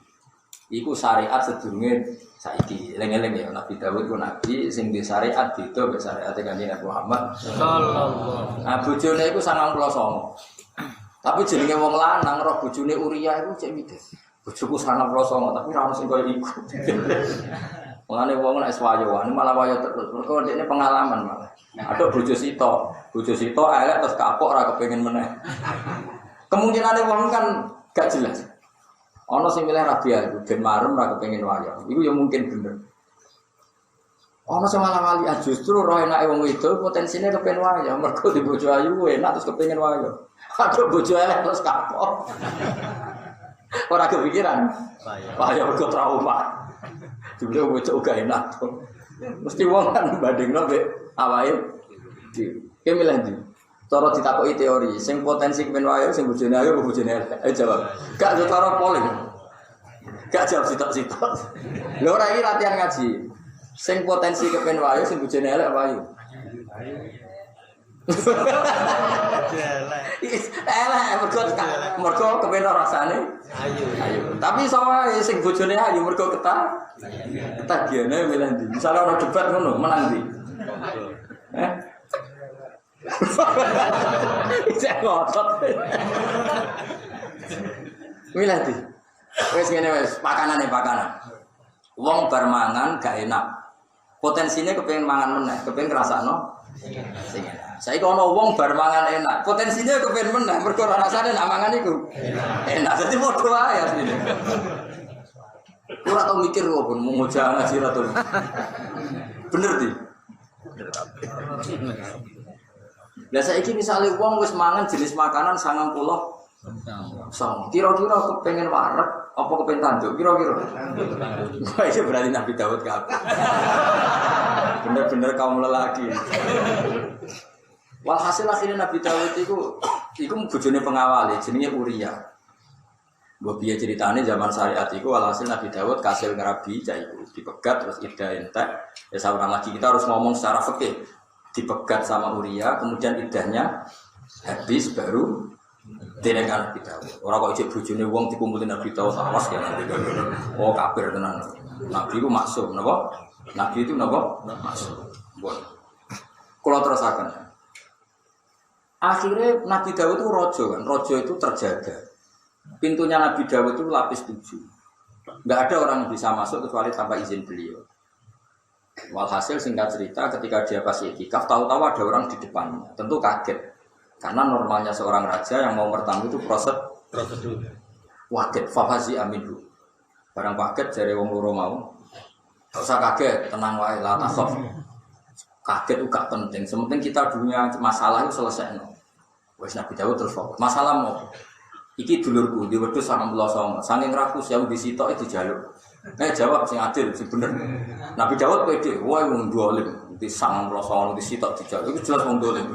Iku syariat sedurunge saiki. Eling-eling ya Nabi Dawud itu nabi sing di syariat itu mek syariat Kanjeng Nabi Muhammad sallallahu. Nah bojone iku 99. Tapi jenenge wong lanang roh bojone Uria iku cek mikir. Bojoku 99 tapi ra ono sing koyo iku. Mengane wong nek wayo malah wayo terus. Mergo dekne pengalaman malah. Aduk bojo Sita elek terus kapok ora kepengin meneh. Kemungkinane wong kan gak jelas. Ana sing milih Rabia iku ben marem ora kepengin wayo. Iku ya mungkin bener. Ana sing malah wali justru roh enake wong wedok potensine kepengin wayo. Mergo di bojo ayu enak terus kepengin wayo. Aduk bojo elek terus kapok. Ora kepikiran. Wayo mergo trauma. Dulu bojo uga enak. Mesti wong kan bandingno mek awake dhewe. Ki milih ndi? Cara ditakoki teori, sing potensi kepen wae sing bojone ayo apa bojone elek? Ayo jawab. Gak cara polling. Gak jawab sitok-sitok. Lha ora iki latihan ngaji. Sing potensi kepen wae sing bojone elek apa ayo? Elek mergo kepen rasane ayo. Tapi sama sing bojone ayo mergo ketagiane milih ndi. Misale ana debat ngono, menang ndi? Saya ngotot. Milih ndi? Wis ngene wis, pakanane pakanan. Wong bar mangan gak enak. Potensinya kepengin mangan meneh, kepengin ngrasakno sing enak. Saiki ana wong bar mangan enak, potensinya kepengin meneh mergo rasane nak mangan iku enak. Dadi padha wae asline. Ora tau mikir kok pun mau ngaji ngaji ra tau. Bener di. Lah saiki misale wong wis mangan jenis makanan 90 sama. Kira-kira kepengin wareg apa kepengin tanduk? Kira-kira. Wah, iki berarti Nabi Daud kabeh. Bener-bener kaum lelaki. Walhasil akhirnya Nabi Daud iku bojone pengawal jenenge Uria. Mbok piye ceritane zaman syariat iku walhasil Nabi Daud kasil ngerabi cah iku dipegat terus iddah entek. Ya saurang lagi kita harus ngomong secara fikih. Dipegat sama Uria, kemudian iddahnya habis baru denengan Nabi Daud. Ora kok ijek bojone wong dikumpulin Nabi Daud awas ya Nabi Daud. Oh kafir tenan. Nabi itu maksum, napa? Nabi itu napa? Maksum. Bon. Kula terusaken. Akhirnya Nabi Daud itu raja kan. Raja itu terjaga. Pintunya Nabi Daud itu lapis 7. Enggak ada orang yang bisa masuk kecuali tanpa izin beliau. Walhasil singkat cerita ketika dia pas iktikaf tahu-tahu ada orang di depannya. Tentu kaget. Karena normalnya seorang raja yang mau bertamu itu prosedur. Waget fafazi amindu. Barang kaget dari wong loro mau. Enggak usah kaget, tenang wae la takhaf. Kaget itu gak penting. Sementing kita dunia masalah itu selesai. Wes Nabi Daud terus fokus. Masalah mau. Iki dulurku di wedhus 99. Saking rakus yang disitok itu jaluk. Jawab sing adil, sing bener. Nabi Daud pede, wae wong dolim, di 99 disitok dijaluk. Iku jelas wong dolim.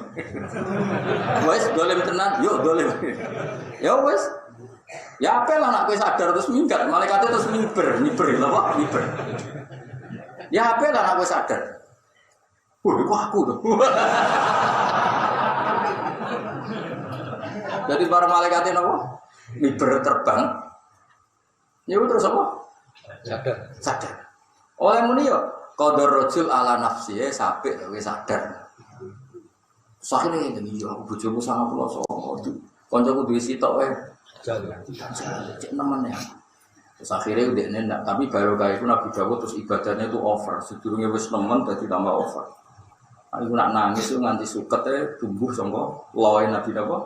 Wes dolim tenan, yo dolim. Ya wes. Ya apel anak kowe sadar terus minggat, malaikat terus miber lho kok miber. Ya apel anak kowe sadar. Iku aku lho. Jadi para malaikat itu apa? Miber terbang. Ya terus apa? Sadar. Oleh muni yo qadar rajul ala nafsihi sampai wis sadar. Sakene ngene yo aku bojomu 99 kancaku duwe sitok wae. Cek nemen ya. Terus akhirnya udah nenek, tapi barokah itu Nabi Dawud terus ibadahnya itu over. Sedurungnya wis nemen jadi tambah over. Aku nak nangis itu nganti suket tumbuh songko loe Nabi Dawud.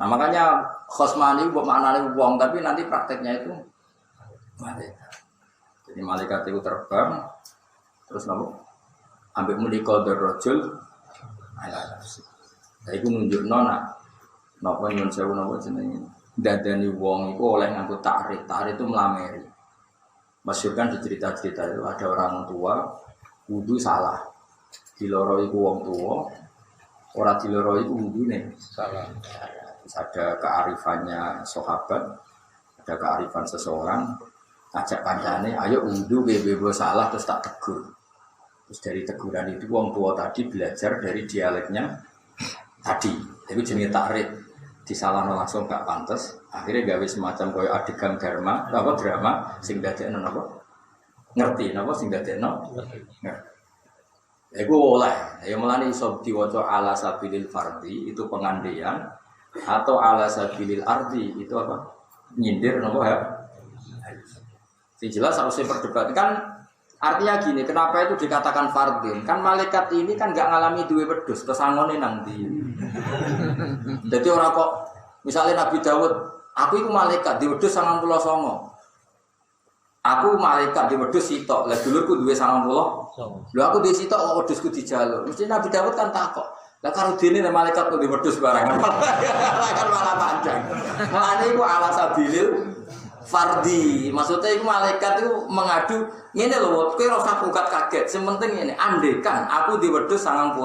Nah makanya khosmani buat maknanya uang, tapi nanti prakteknya itu malaikat. Jadi malaikat itu terbang, terus nopo ambil mulikal derajul, ala nafsi. Nah itu nunjuk nona, nopo nyun sewu nopo jenenge. Dadani wong itu oleh nganggo takrif, takrif itu melameri. Masyhur kan di cerita-cerita itu ada orang tua wudu salah, diloroi ku wong tua, orang diloroi ku wudu nih salah. Terus ada kearifannya sahabat, ada kearifan seseorang. Ajak kancane, ayo wudu bebo salah terus tak tegur. Terus dari teguran itu wong tua tadi belajar dari dialeknya tadi. Itu jenis takrif, disalahno langsung gak pantas. Akhirnya gawe semacam koyo adegan drama sing dadekno napa? Ngerti napa sing dadekno? Ngerti. Iku oleh, ya melani iso diwaca ala sabilil fardhi itu pengandian atau ala sabilil ardi itu apa? Nyindir napa ya? Yang jelas harus diperdebatkan kan artinya gini, kenapa itu dikatakan fardin? Kan malaikat ini kan nggak ngalami duwe wedhus, kesangone nanti. Jadi orang kok misalnya Nabi Dawud, aku itu malaikat di wedhus 99. Aku malaikat di wedhus sitok, lah dulurku duwe 90. Lho aku di sitok kok wedhusku dijaluk. Mesti Nabi Dawud kan takok. Lah karo dene malaikat kok di wedhus barang. Kan malah panjang. Mulane iku ala sabilil fardi, maksudnya itu malaikat itu mengadu ngene lho, kowe ora usah kaget. Sing penting ngene, andekan aku di wedhus 90,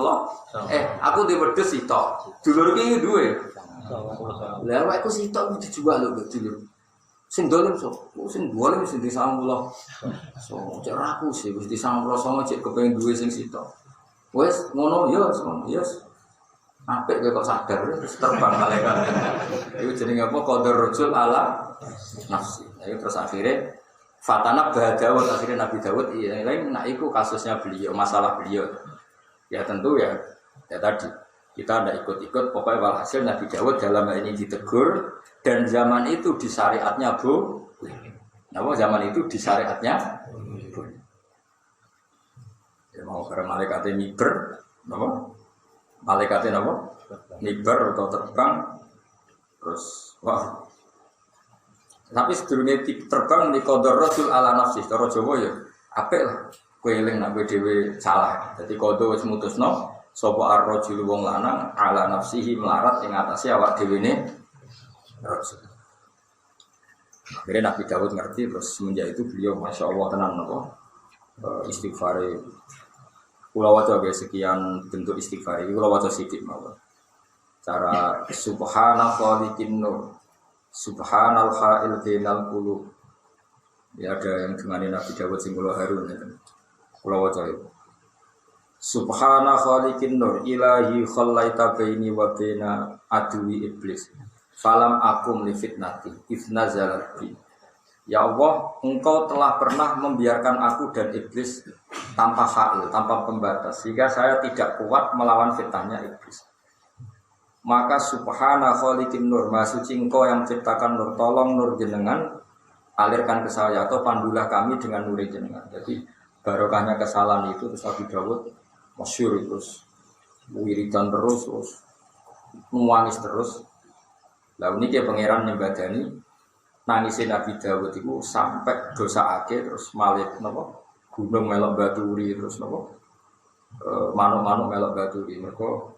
aku di wedhus sitok. Dulur iki duwe 90. Lah awakku sitok kudu dijual lho, dulur. Sing dolen sing dolen sing di 90. So, cek raku sih wis di 90 cek kepengin duwe sing sitok. Wes ngono ya, yes. Apik kok sadar terus terbang malaikat. Iku jenenge apa? Qadar rajul ala nafsi. Ayo terus akhirnya Fatana Dawud akhirnya Nabi Dawud lain nah itu kasusnya beliau, masalah beliau. Ya tentu ya tadi kita tidak ikut-ikut pokoknya walhasil Nabi Dawud dalam hal ini ditegur dan zaman itu di syariatnya zaman itu di syariatnya ya mau karena malaikatnya miber malaikatnya miber atau terbang terus wah. Tapi sedurunge terbang di qadar rasul ala nafsi, cara Jawa ya apik lah. Kowe eling nek dhewe salah. Dadi qadha wis mutusno sapa ar-rajul wong lanang ala nafsihi melarat ing atase awak dhewene rasul. Akhirnya Nabi Dawud ngerti terus semenjak itu beliau Masya Allah tenan napa istighfar. Kula waca sekian bentuk istighfar. Kula waca sithik mawon. Cara subhana khaliqin nur Subhanal ha'il bainal qulub. Ya ada yang dengan Nabi Dawud sing kula harun ya. Kula waca itu. Subhana khaliqin nur ilahi khallaita baini wa baina adwi iblis. Falam akum li fitnati ifna zalati. Ya Allah, Engkau telah pernah membiarkan aku dan iblis tanpa ha'il, tanpa pembatas sehingga saya tidak kuat melawan fitnahnya iblis. Maka subhana khaliqin nur, maha suci Engkau yang menciptakan nur, tolong nur jenengan alirkan ke saya atau pandulah kami dengan nur jenengan. Jadi barokahnya kesalahan itu terus Nabi Dawud masyhur terus wiridan terus menangis terus. Lalu ini pangeran nyembadani nangisnya Nabi Dawud itu sampai dosa akhir terus malik napa gunung melok baturi terus napa manuk-manuk melok baturi. Mereka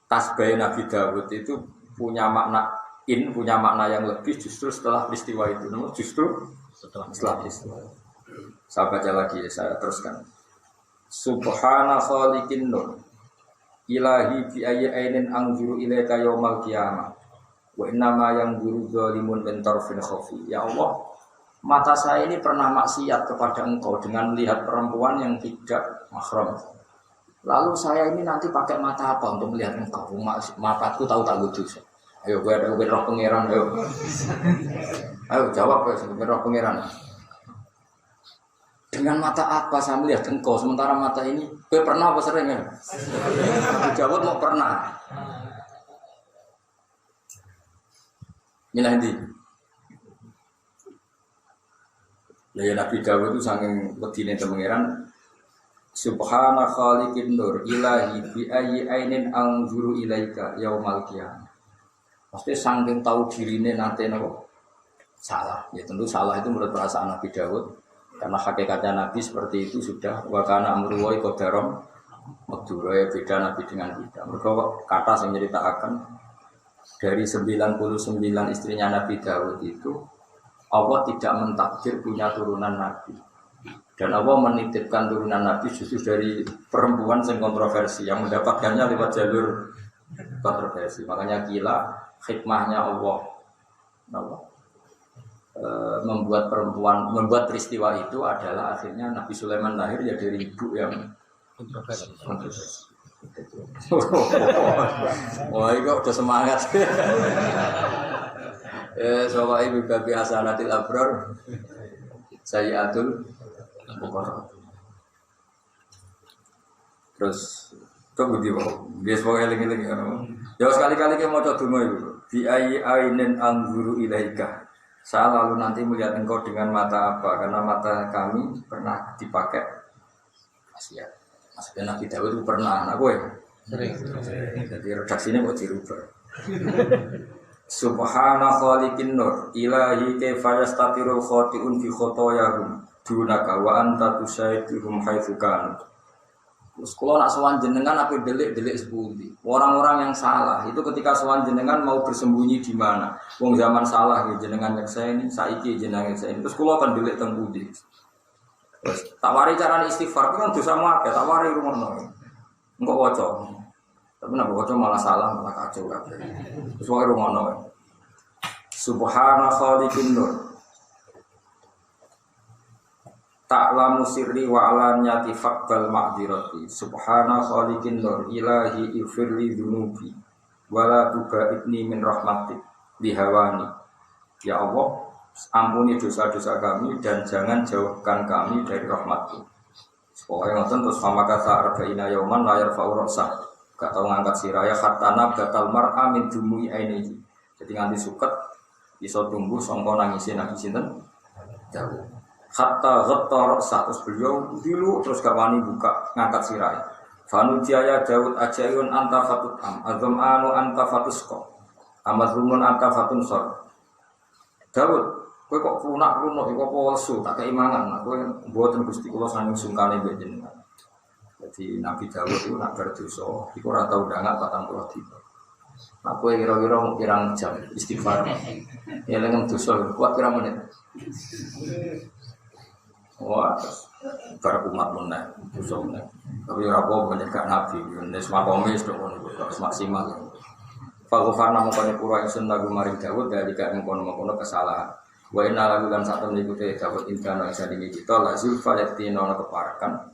tasbih Nabi Dawud itu punya makna punya makna yang lebih justru setelah peristiwa itu. Namun justru setelah peristiwa. Saya baca lagi, saya teruskan. Subhana khaliqin nur ilahi fi ayyi ainin anzuru ilaika yaumal qiyamah wa innama yang guru zalimun bentarfin khafi. Ya Allah, mata saya ini pernah maksiat kepada Engkau dengan melihat perempuan yang tidak mahram. Lalu saya ini nanti pakai mata apa untuk melihat Engkau? Mataku tahu tak lucu. Ayo, gue ada roh pangeran. Ayo jawab gue roh pangeran. Dengan mata apa saya melihat Engkau? Sementara mata ini, gue pernah apa sering ya? Jawab mau pernah. Ini nanti. Ya Nabi Dawud itu saking wedine temengeran Subhana khaliqin nur ilahi bi ayyi ainin anzuru ilaika yaumal qiyamah. Pasti saking tahu dirine nate napa salah. Ya tentu salah itu menurut perasaan Nabi Dawud karena hakikatnya Nabi seperti itu sudah wa kana amrullahi qadaram maqdura ya beda Nabi dengan kita. Mergo kata sing nyritakaken dari 99 istrinya Nabi Dawud itu Allah tidak mentakdir punya turunan Nabi. Dan Allah menitipkan turunan Nabi justru dari perempuan yang kontroversi yang mendapatkannya lewat jalur kontroversi. Makanya gila hikmahnya Allah membuat perempuan, membuat peristiwa itu adalah akhirnya Nabi Sulaiman lahir ya dari ibu yang kontroversi. Wah, itu udah semangat. Soalnya ibu babi asanatil abror, sayyatul bukan. Terus kok begitu? Biasa pokoknya lagi-lagi. Ya sekali-kali kita mau coba itu. Bi ayyi ainin anzuru ilaika. Saya lalu nanti melihat engkau dengan mata apa? Karena mata kami pernah dipakai maksiat. Maksudnya Nabi Dawud itu pernah anak gue. Sering. Jadi redaksinya kok dirubah. Subhana khaliqin nur ilahi kaifa yastatirul khati'un fi khotoyahum dunaka wa anta tusaidhum haitsu kan. Terus kalau nak sowan jenengan apa delik-delik sepundi. Orang-orang yang salah itu ketika sowan jenengan mau bersembunyi di mana? Wong zaman salah ya jenengan nyekseni, saiki jenengan nyekseni. Terus kalau kan delik teng pundi. Terus tawari cara istighfar kan dosa akeh, tawari rumono. Engko waca. Tapi nek waca malah salah, malah kacau kabeh. Terus wae rumono. Subhana khaliqin nur ta'lamu sirri wa alaniyati faqbal ma'dzirati subhana khaliqin nur ilahi ifirli dunubi wala tubaidni min rahmatik bihawani. Ya Allah, ampuni dosa-dosa kami dan jangan jauhkan kami dari rahmat-Mu. Pokoknya ngoten terus famaka sa'arba'ina yauman la yarfa'u ra'sah. Gak tau ngangkat siraya hatta nabdatal mar'a min dumui ainihi. Jadi nganti suket iso tumbuh sangka nangise Nabi sinten Dawud. Hatta ghatta ra'sah terus beliau dulu terus gak wani buka ngangkat siraya. Fanujaya Dawud ajayun anta fatut azamanu anta fatusqa. Amazlumun anta fatunsor. Dawud, kowe kok lunak-lunak iku apa lesu tak keimangan. Kowe mboten Gusti kula saking sungkane mbek jenengan. Jadi Nabi Dawud itu nak berdosa, iku ora tau ndangak 40 dina. Nah, kowe kira-kira mau pirang jam istighfar. Ya lengan dosa kuat pirang menit. Wah, bar umat meneh, dosa meneh. Tapi ora apa menyegak Nabi, wis makomis tok ngono wis maksimal. Faghfarna mongkone pura ingsun lagu maring Dawud dari gak mengkono-mengkono kesalahan. Wa inna lagu lan satem niku te Dawud intana isa dini kita la zulfa yatina ana keparakan.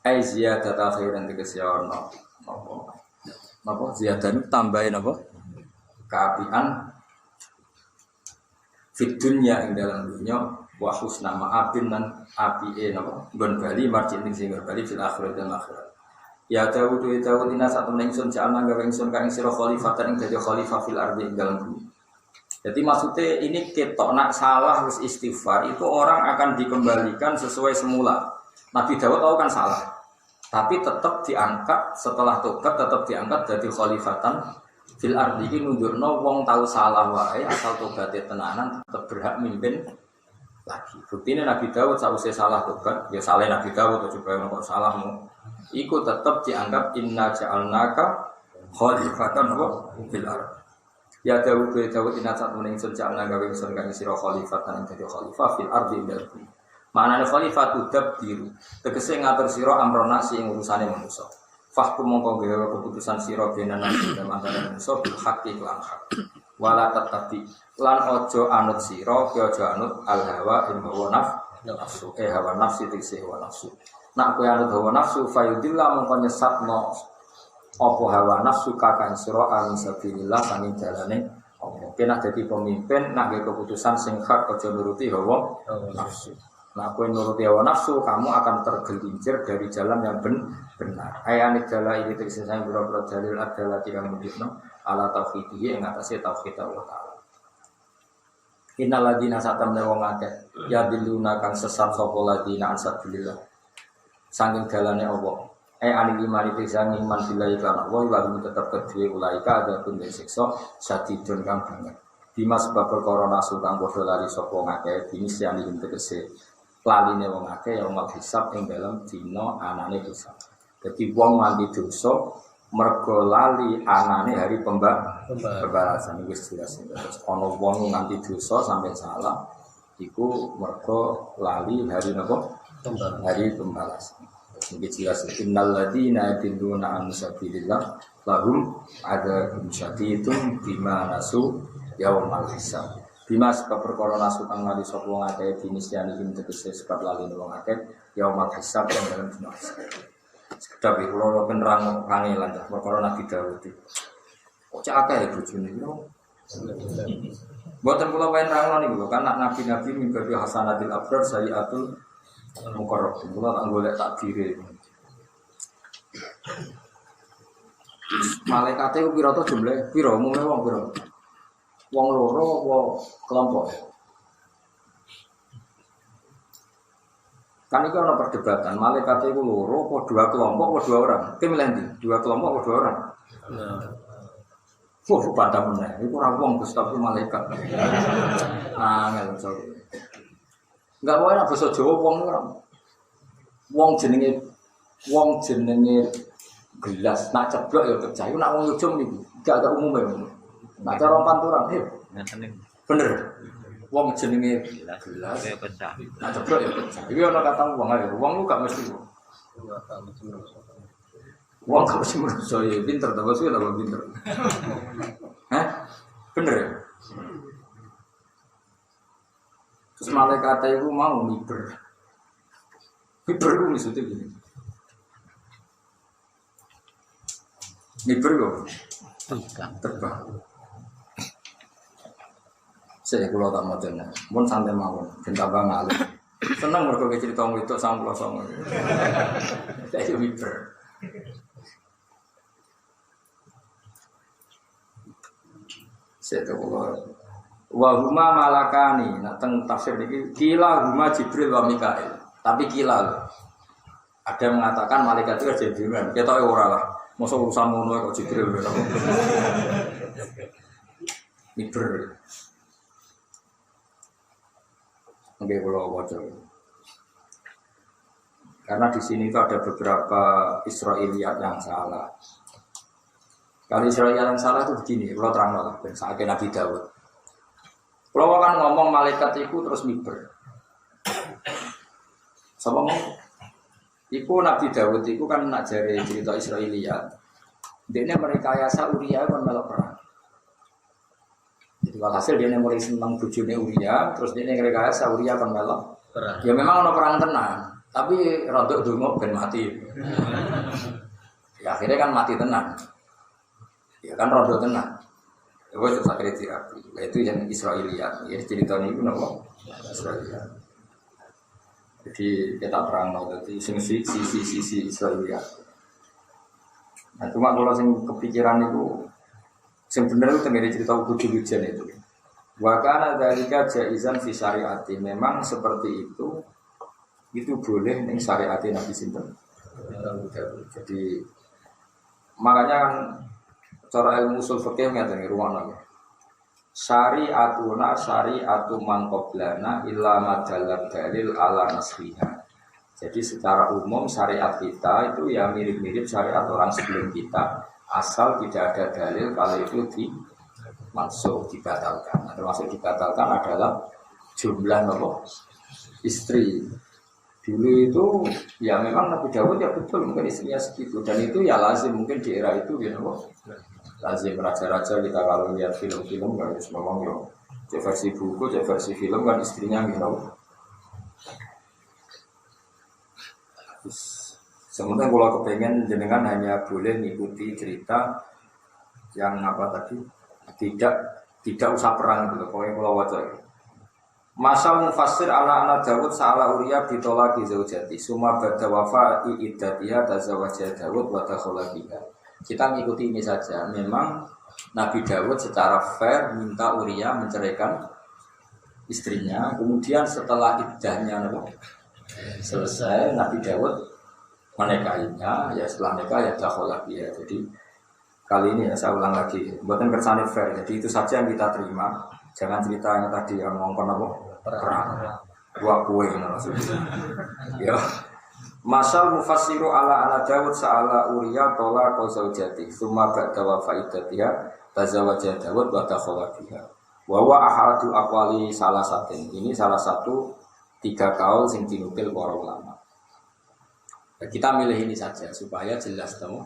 Ai ziyadata khairan tegese ana napa ziyadan tambahin apa? Keapian fit dunya ing dalam dunya wa husna ma'abin lan apike napa? Nggon bali marjin sing bali fil akhirat dan akhirat. Ya Dawud ina satu ingsun jana gawe ingsun kang sira khalifatan ing dadi khalifah fil ardi ing dalam bumi. Jadi maksudnya ini ketok nak salah wis istighfar itu orang akan dikembalikan sesuai semula. Nabi Dawud tahu kan salah. Tapi tetap diangkat setelah tobat tetap diangkat jadi khalifatan fil ardi iki nunjukno wong tahu salah wae asal tobaté tenanan tetap berhak mimpin lagi. Buktinya Nabi Dawud sausé salah tobat, ya salah Nabi Dawud coba ono kok salahmu. Iku tetap dianggap inna ja'alnaka khalifatan fil ardh. Ya Dawud inna satune ingsun ja'alna gawe ingsun kang sira khalifatan ing dadi khalifah fil ardh ing dalem. Manane khalifah tudab diru. Tegese ngatur sira amrona sing urusane manusa. Fahkum mongko gawe keputusan sira benan lan antara manusa bil haqqi lan hak. Wala tatabi lan aja anut sira, aja anut al hawa ing hawa nafsu. Hawa nafsi tegese hawa nafsu. Nak kowe anut hawa nafsu fayudillah mongko nyesatno apa hawa nafsu kakang sira an sabilillah sanging dalane apa kena dadi pemimpin nak gawe keputusan sing hak aja nuruti hawa nafsu. Nak kowe nuruti hawa nafsu kamu akan tergelincir dari jalan yang benar. Ayane dalil iki tegese sing boro-boro dalil adalah tidak mudikno ala tauhidiyah ing atase tauhid Allah taala. Innal ladina satamna wong akeh ya biluna kang sesat sapa ladina ansabilillah. Saking dalane Allah. Anil imani pisang iman billahi lan Allah wa tetep kedue ulaika ada pun siksa satidun kang banget. Dimas sebab perkara nasu kang padha lali sapa ngakeh dinis yani tegese laline wong akeh ya mal hisab ing dalem dina anane hisab. Dadi wong mandi dosa mergo lali anane hari pembalasan wis jelas. Terus ana wong nganti dosa sampai salah iku mergo lali hari napa? Hari pembalasan. Ini jelas innal ladzina yadilluna an sabilillah lahum adzabun syadidun bima nasu yaumal hisab. Bima sebab perkara nasu kang lali sapa wong akeh dinisyani ing tegese sebab lali wong akeh yaumal hisab ing dalem dina hisab. Sekedap iki kula penerang kangelan perkara Nabi Daud iki. Kok cak akeh bojone yo. Mboten kula wae nerangno niku kan nabi-nabi mimpi hasanatil abrar sayiatul mukarrab. Kula tak golek takdire. Malaikate ku pira to jumlahe? Pira umume wong pira? Wong loro apa kelompok? Kan itu ada perdebatan, malaikat itu loro, apa dua kelompok, apa dua orang? Kita milih nanti, dua kelompok, apa dua orang? Pada mana? Itu orang wong, tapi malaikat. Nggak tahu. Nggak boleh nak bahasa Jawa wong orang. Wong jenenge gelas, nak ceblok ya pecah. Itu nak wong ujung nih, nggak ada umumnya. Nak cara panturan, bener. Wong jenenge gelas ya pecah. Nah ceblok ya pecah. Iki ana kata wong ae. Wong lu gak mesti. Wong gak mesti manusa ya pinter ta wis lho pinter. Hah? Bener ya? Terus malaikat itu mau miber. Miber itu maksudnya gini. Miber kok terbang. Saya kalau tak mau jenah, pun santai mawon, cinta banget. Senang mereka cerita itu sama sama. Saya miber. Saya tahu wahuma malakani, nak teng tafsir ini kila huma Jibril wa Mikail. Tapi kila ada yang mengatakan malaikat itu ada Jibril. Kita tahu orang lah, masa urusan ngono kok Jibril. Miber. Oke, kalau wajar. Karena di sini itu ada beberapa Israiliyat yang salah. Kalau Israiliyat yang salah itu begini, kalau terang lah, saatnya Nabi Daud. Kalau kan ngomong malaikat itu terus miber. Sama ngomong, itu Nabi Daud itu kan nak jari cerita Israiliyat. Dia mereka yasa Uria kan melok perang. Jadi walhasil dia mulai senang bujune Uria, terus dia ngerekayasa Uria kan melok perang. Ya memang ada perang tenang, tapi rodok dungo ben mati. Ya akhirnya kan mati tenang. Ya kan rodok tenang. Ya wes akhirnya tirapi. Itu yang Israiliyat. Ya ceritanya itu nopo Israiliyat. Jadi kita perang nopo jadi sisi Israiliyat. Nah cuma kalau sing kepikiran itu sebenarnya itu tengah cerita hujan itu. Wakana dalika jaizan fi syariati. Memang seperti itu boleh ning syariati Nabi sinten. Jadi makanya kan cara ilmu usul fikih ngaten ruang napa. Syariatuna syariatu man qablana illa madallal dalil ala nasriha. Jadi secara umum syariat kita itu ya mirip-mirip syariat orang sebelum kita. Asal tidak ada dalil kalau itu dimasuk dibatalkan. Nah, termasuk dibatalkan adalah jumlah nopo istri. Dulu itu ya memang Nabi Dawud ya betul mungkin istrinya segitu dan itu ya lazim mungkin di era itu ya nopo lazim raja-raja kita kalau lihat film-film kan memang ya versi buku, versi film kan istrinya gitu. Sementara kalau kepengen jenengan hanya boleh mengikuti cerita yang apa tadi tidak usah perang gitu. Pokoknya kalau wajar. Masal mufassir ala anak Dawud saala Uria bitolaki zaujati summa bada wafa iiddatiha tazawwaja Dawud wa dakhala biha. Kita mengikuti ini saja. Memang Nabi Dawud secara fair minta Uria menceraikan istrinya. Kemudian setelah iddahnya selesai, Nabi Dawud menikahinya. Ya setelah nikah ya dakhala biha. Jadi kali ini ya saya ulang lagi, buatan kersane fair. Jadi itu saja yang kita terima. Jangan cerita yang tadi yang ngongkon apa? Perang. Dua kue maksudnya. Ya. Masal mufassiru ala ana Dawud sa'ala Uriya tola qazaujati summa ba'da wa faidatiha tazawaja Dawud wa dakhala biha wa huwa ahadu aqwali salah satu. Ini salah satu 3 kaul sing dinukil para ulama. Nah, kita milih ini saja supaya jelas tahu.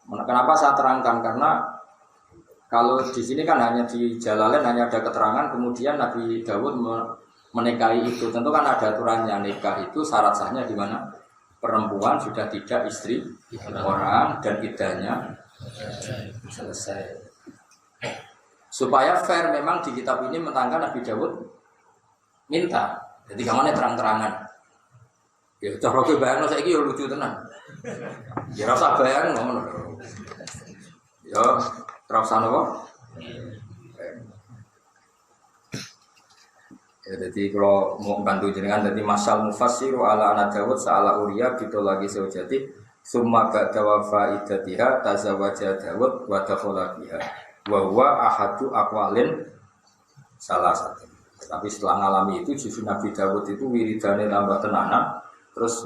Kenapa saya terangkan? Karena kalau di sini kan hanya di Jalalain hanya ada keterangan kemudian Nabi Dawud menikahi itu. Tentu kan ada aturannya, nikah itu syarat sahnya di mana? Perempuan sudah tidak istri orang dan iddahnya selesai. Supaya fair memang di kitab ini mentangkan Nabi Dawud minta. Jadi kamarnya terang-terangan. Ya cara kowe bayangno saiki ya lucu tenan. Ya rasa bayang ngono. Ya terus napa? Ya, jadi kalau mau bantu jenengan, jadi masal mufassiru ala ana Dawud sa'ala Uriya gitu lagi sejati summa ba'da wa faidatiha tazawaja Dawud wa dakhala biha wa huwa ahadu aqwalin salah satu. Tapi setelah ngalami itu justru Nabi Dawud itu wiridane tambah tenanan terus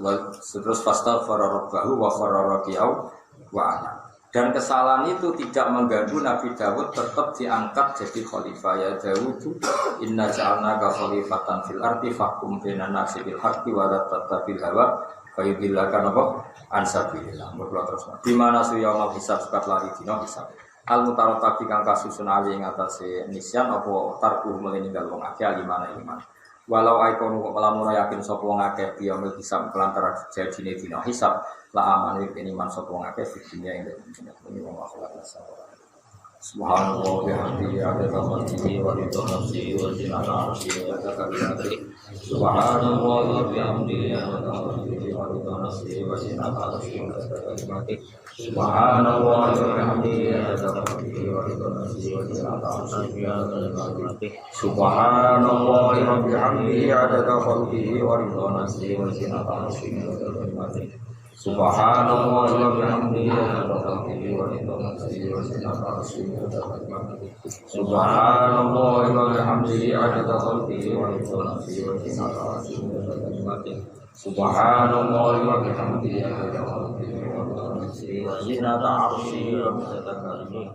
fastaghfara rabbahu wa kharara raki'au wa ana. Dan kesalahan itu tidak mengganggu Nabi Dawud tetap diangkat jadi khalifah. Ya Dawud, inna ja'alnaka khalifatan fil ardi fahkum bainan nasi bil haqqi wa la tattabil hawa fa yudillaka an sabilillah. Terus di mana yaumul hisab sekat lari dina hisab. Al mutarotabi kang kasusun ali ing atase nisyan apa tarku meninggal wong akeh alimana iman. Walau aikonu lamun yakin sapa wong akeh yaumul hisab kelantara jadine dina hisab. La amanu ini man sapa ngake fikinya ing ini wong akhlak sabar. Subhanallah wa bihamdihi adada khalqihi wa ridha nafsihi wa zinata arsyihi wa takabburan. Subhanallah wa bihamdihi adada khalqihi wa ridha nafsihi wa zinata arsyihi wa takabburan. Subhanallah wa bihamdihi adada khalqihi wa ridha nafsihi wa zinata arsyihi wa takabburan. Subhanallah wa bihamdihi adada khalqihi wa ridha nafsihi wa zinata arsyihi wa takabburan. Subhanallah wa bihamdihi adada khalqihi wa ridha nafsihi wa zinata arsyihi wa takabburan. Subhanallah wa bihamdihi adada khalqihi wa ridha nafsihi wa zinata arsyihi wa takabburan. Subhanallah wa bihamdihi adada khalqihi wa ridha nafsihi wa zinata arsyihi wa takabburan.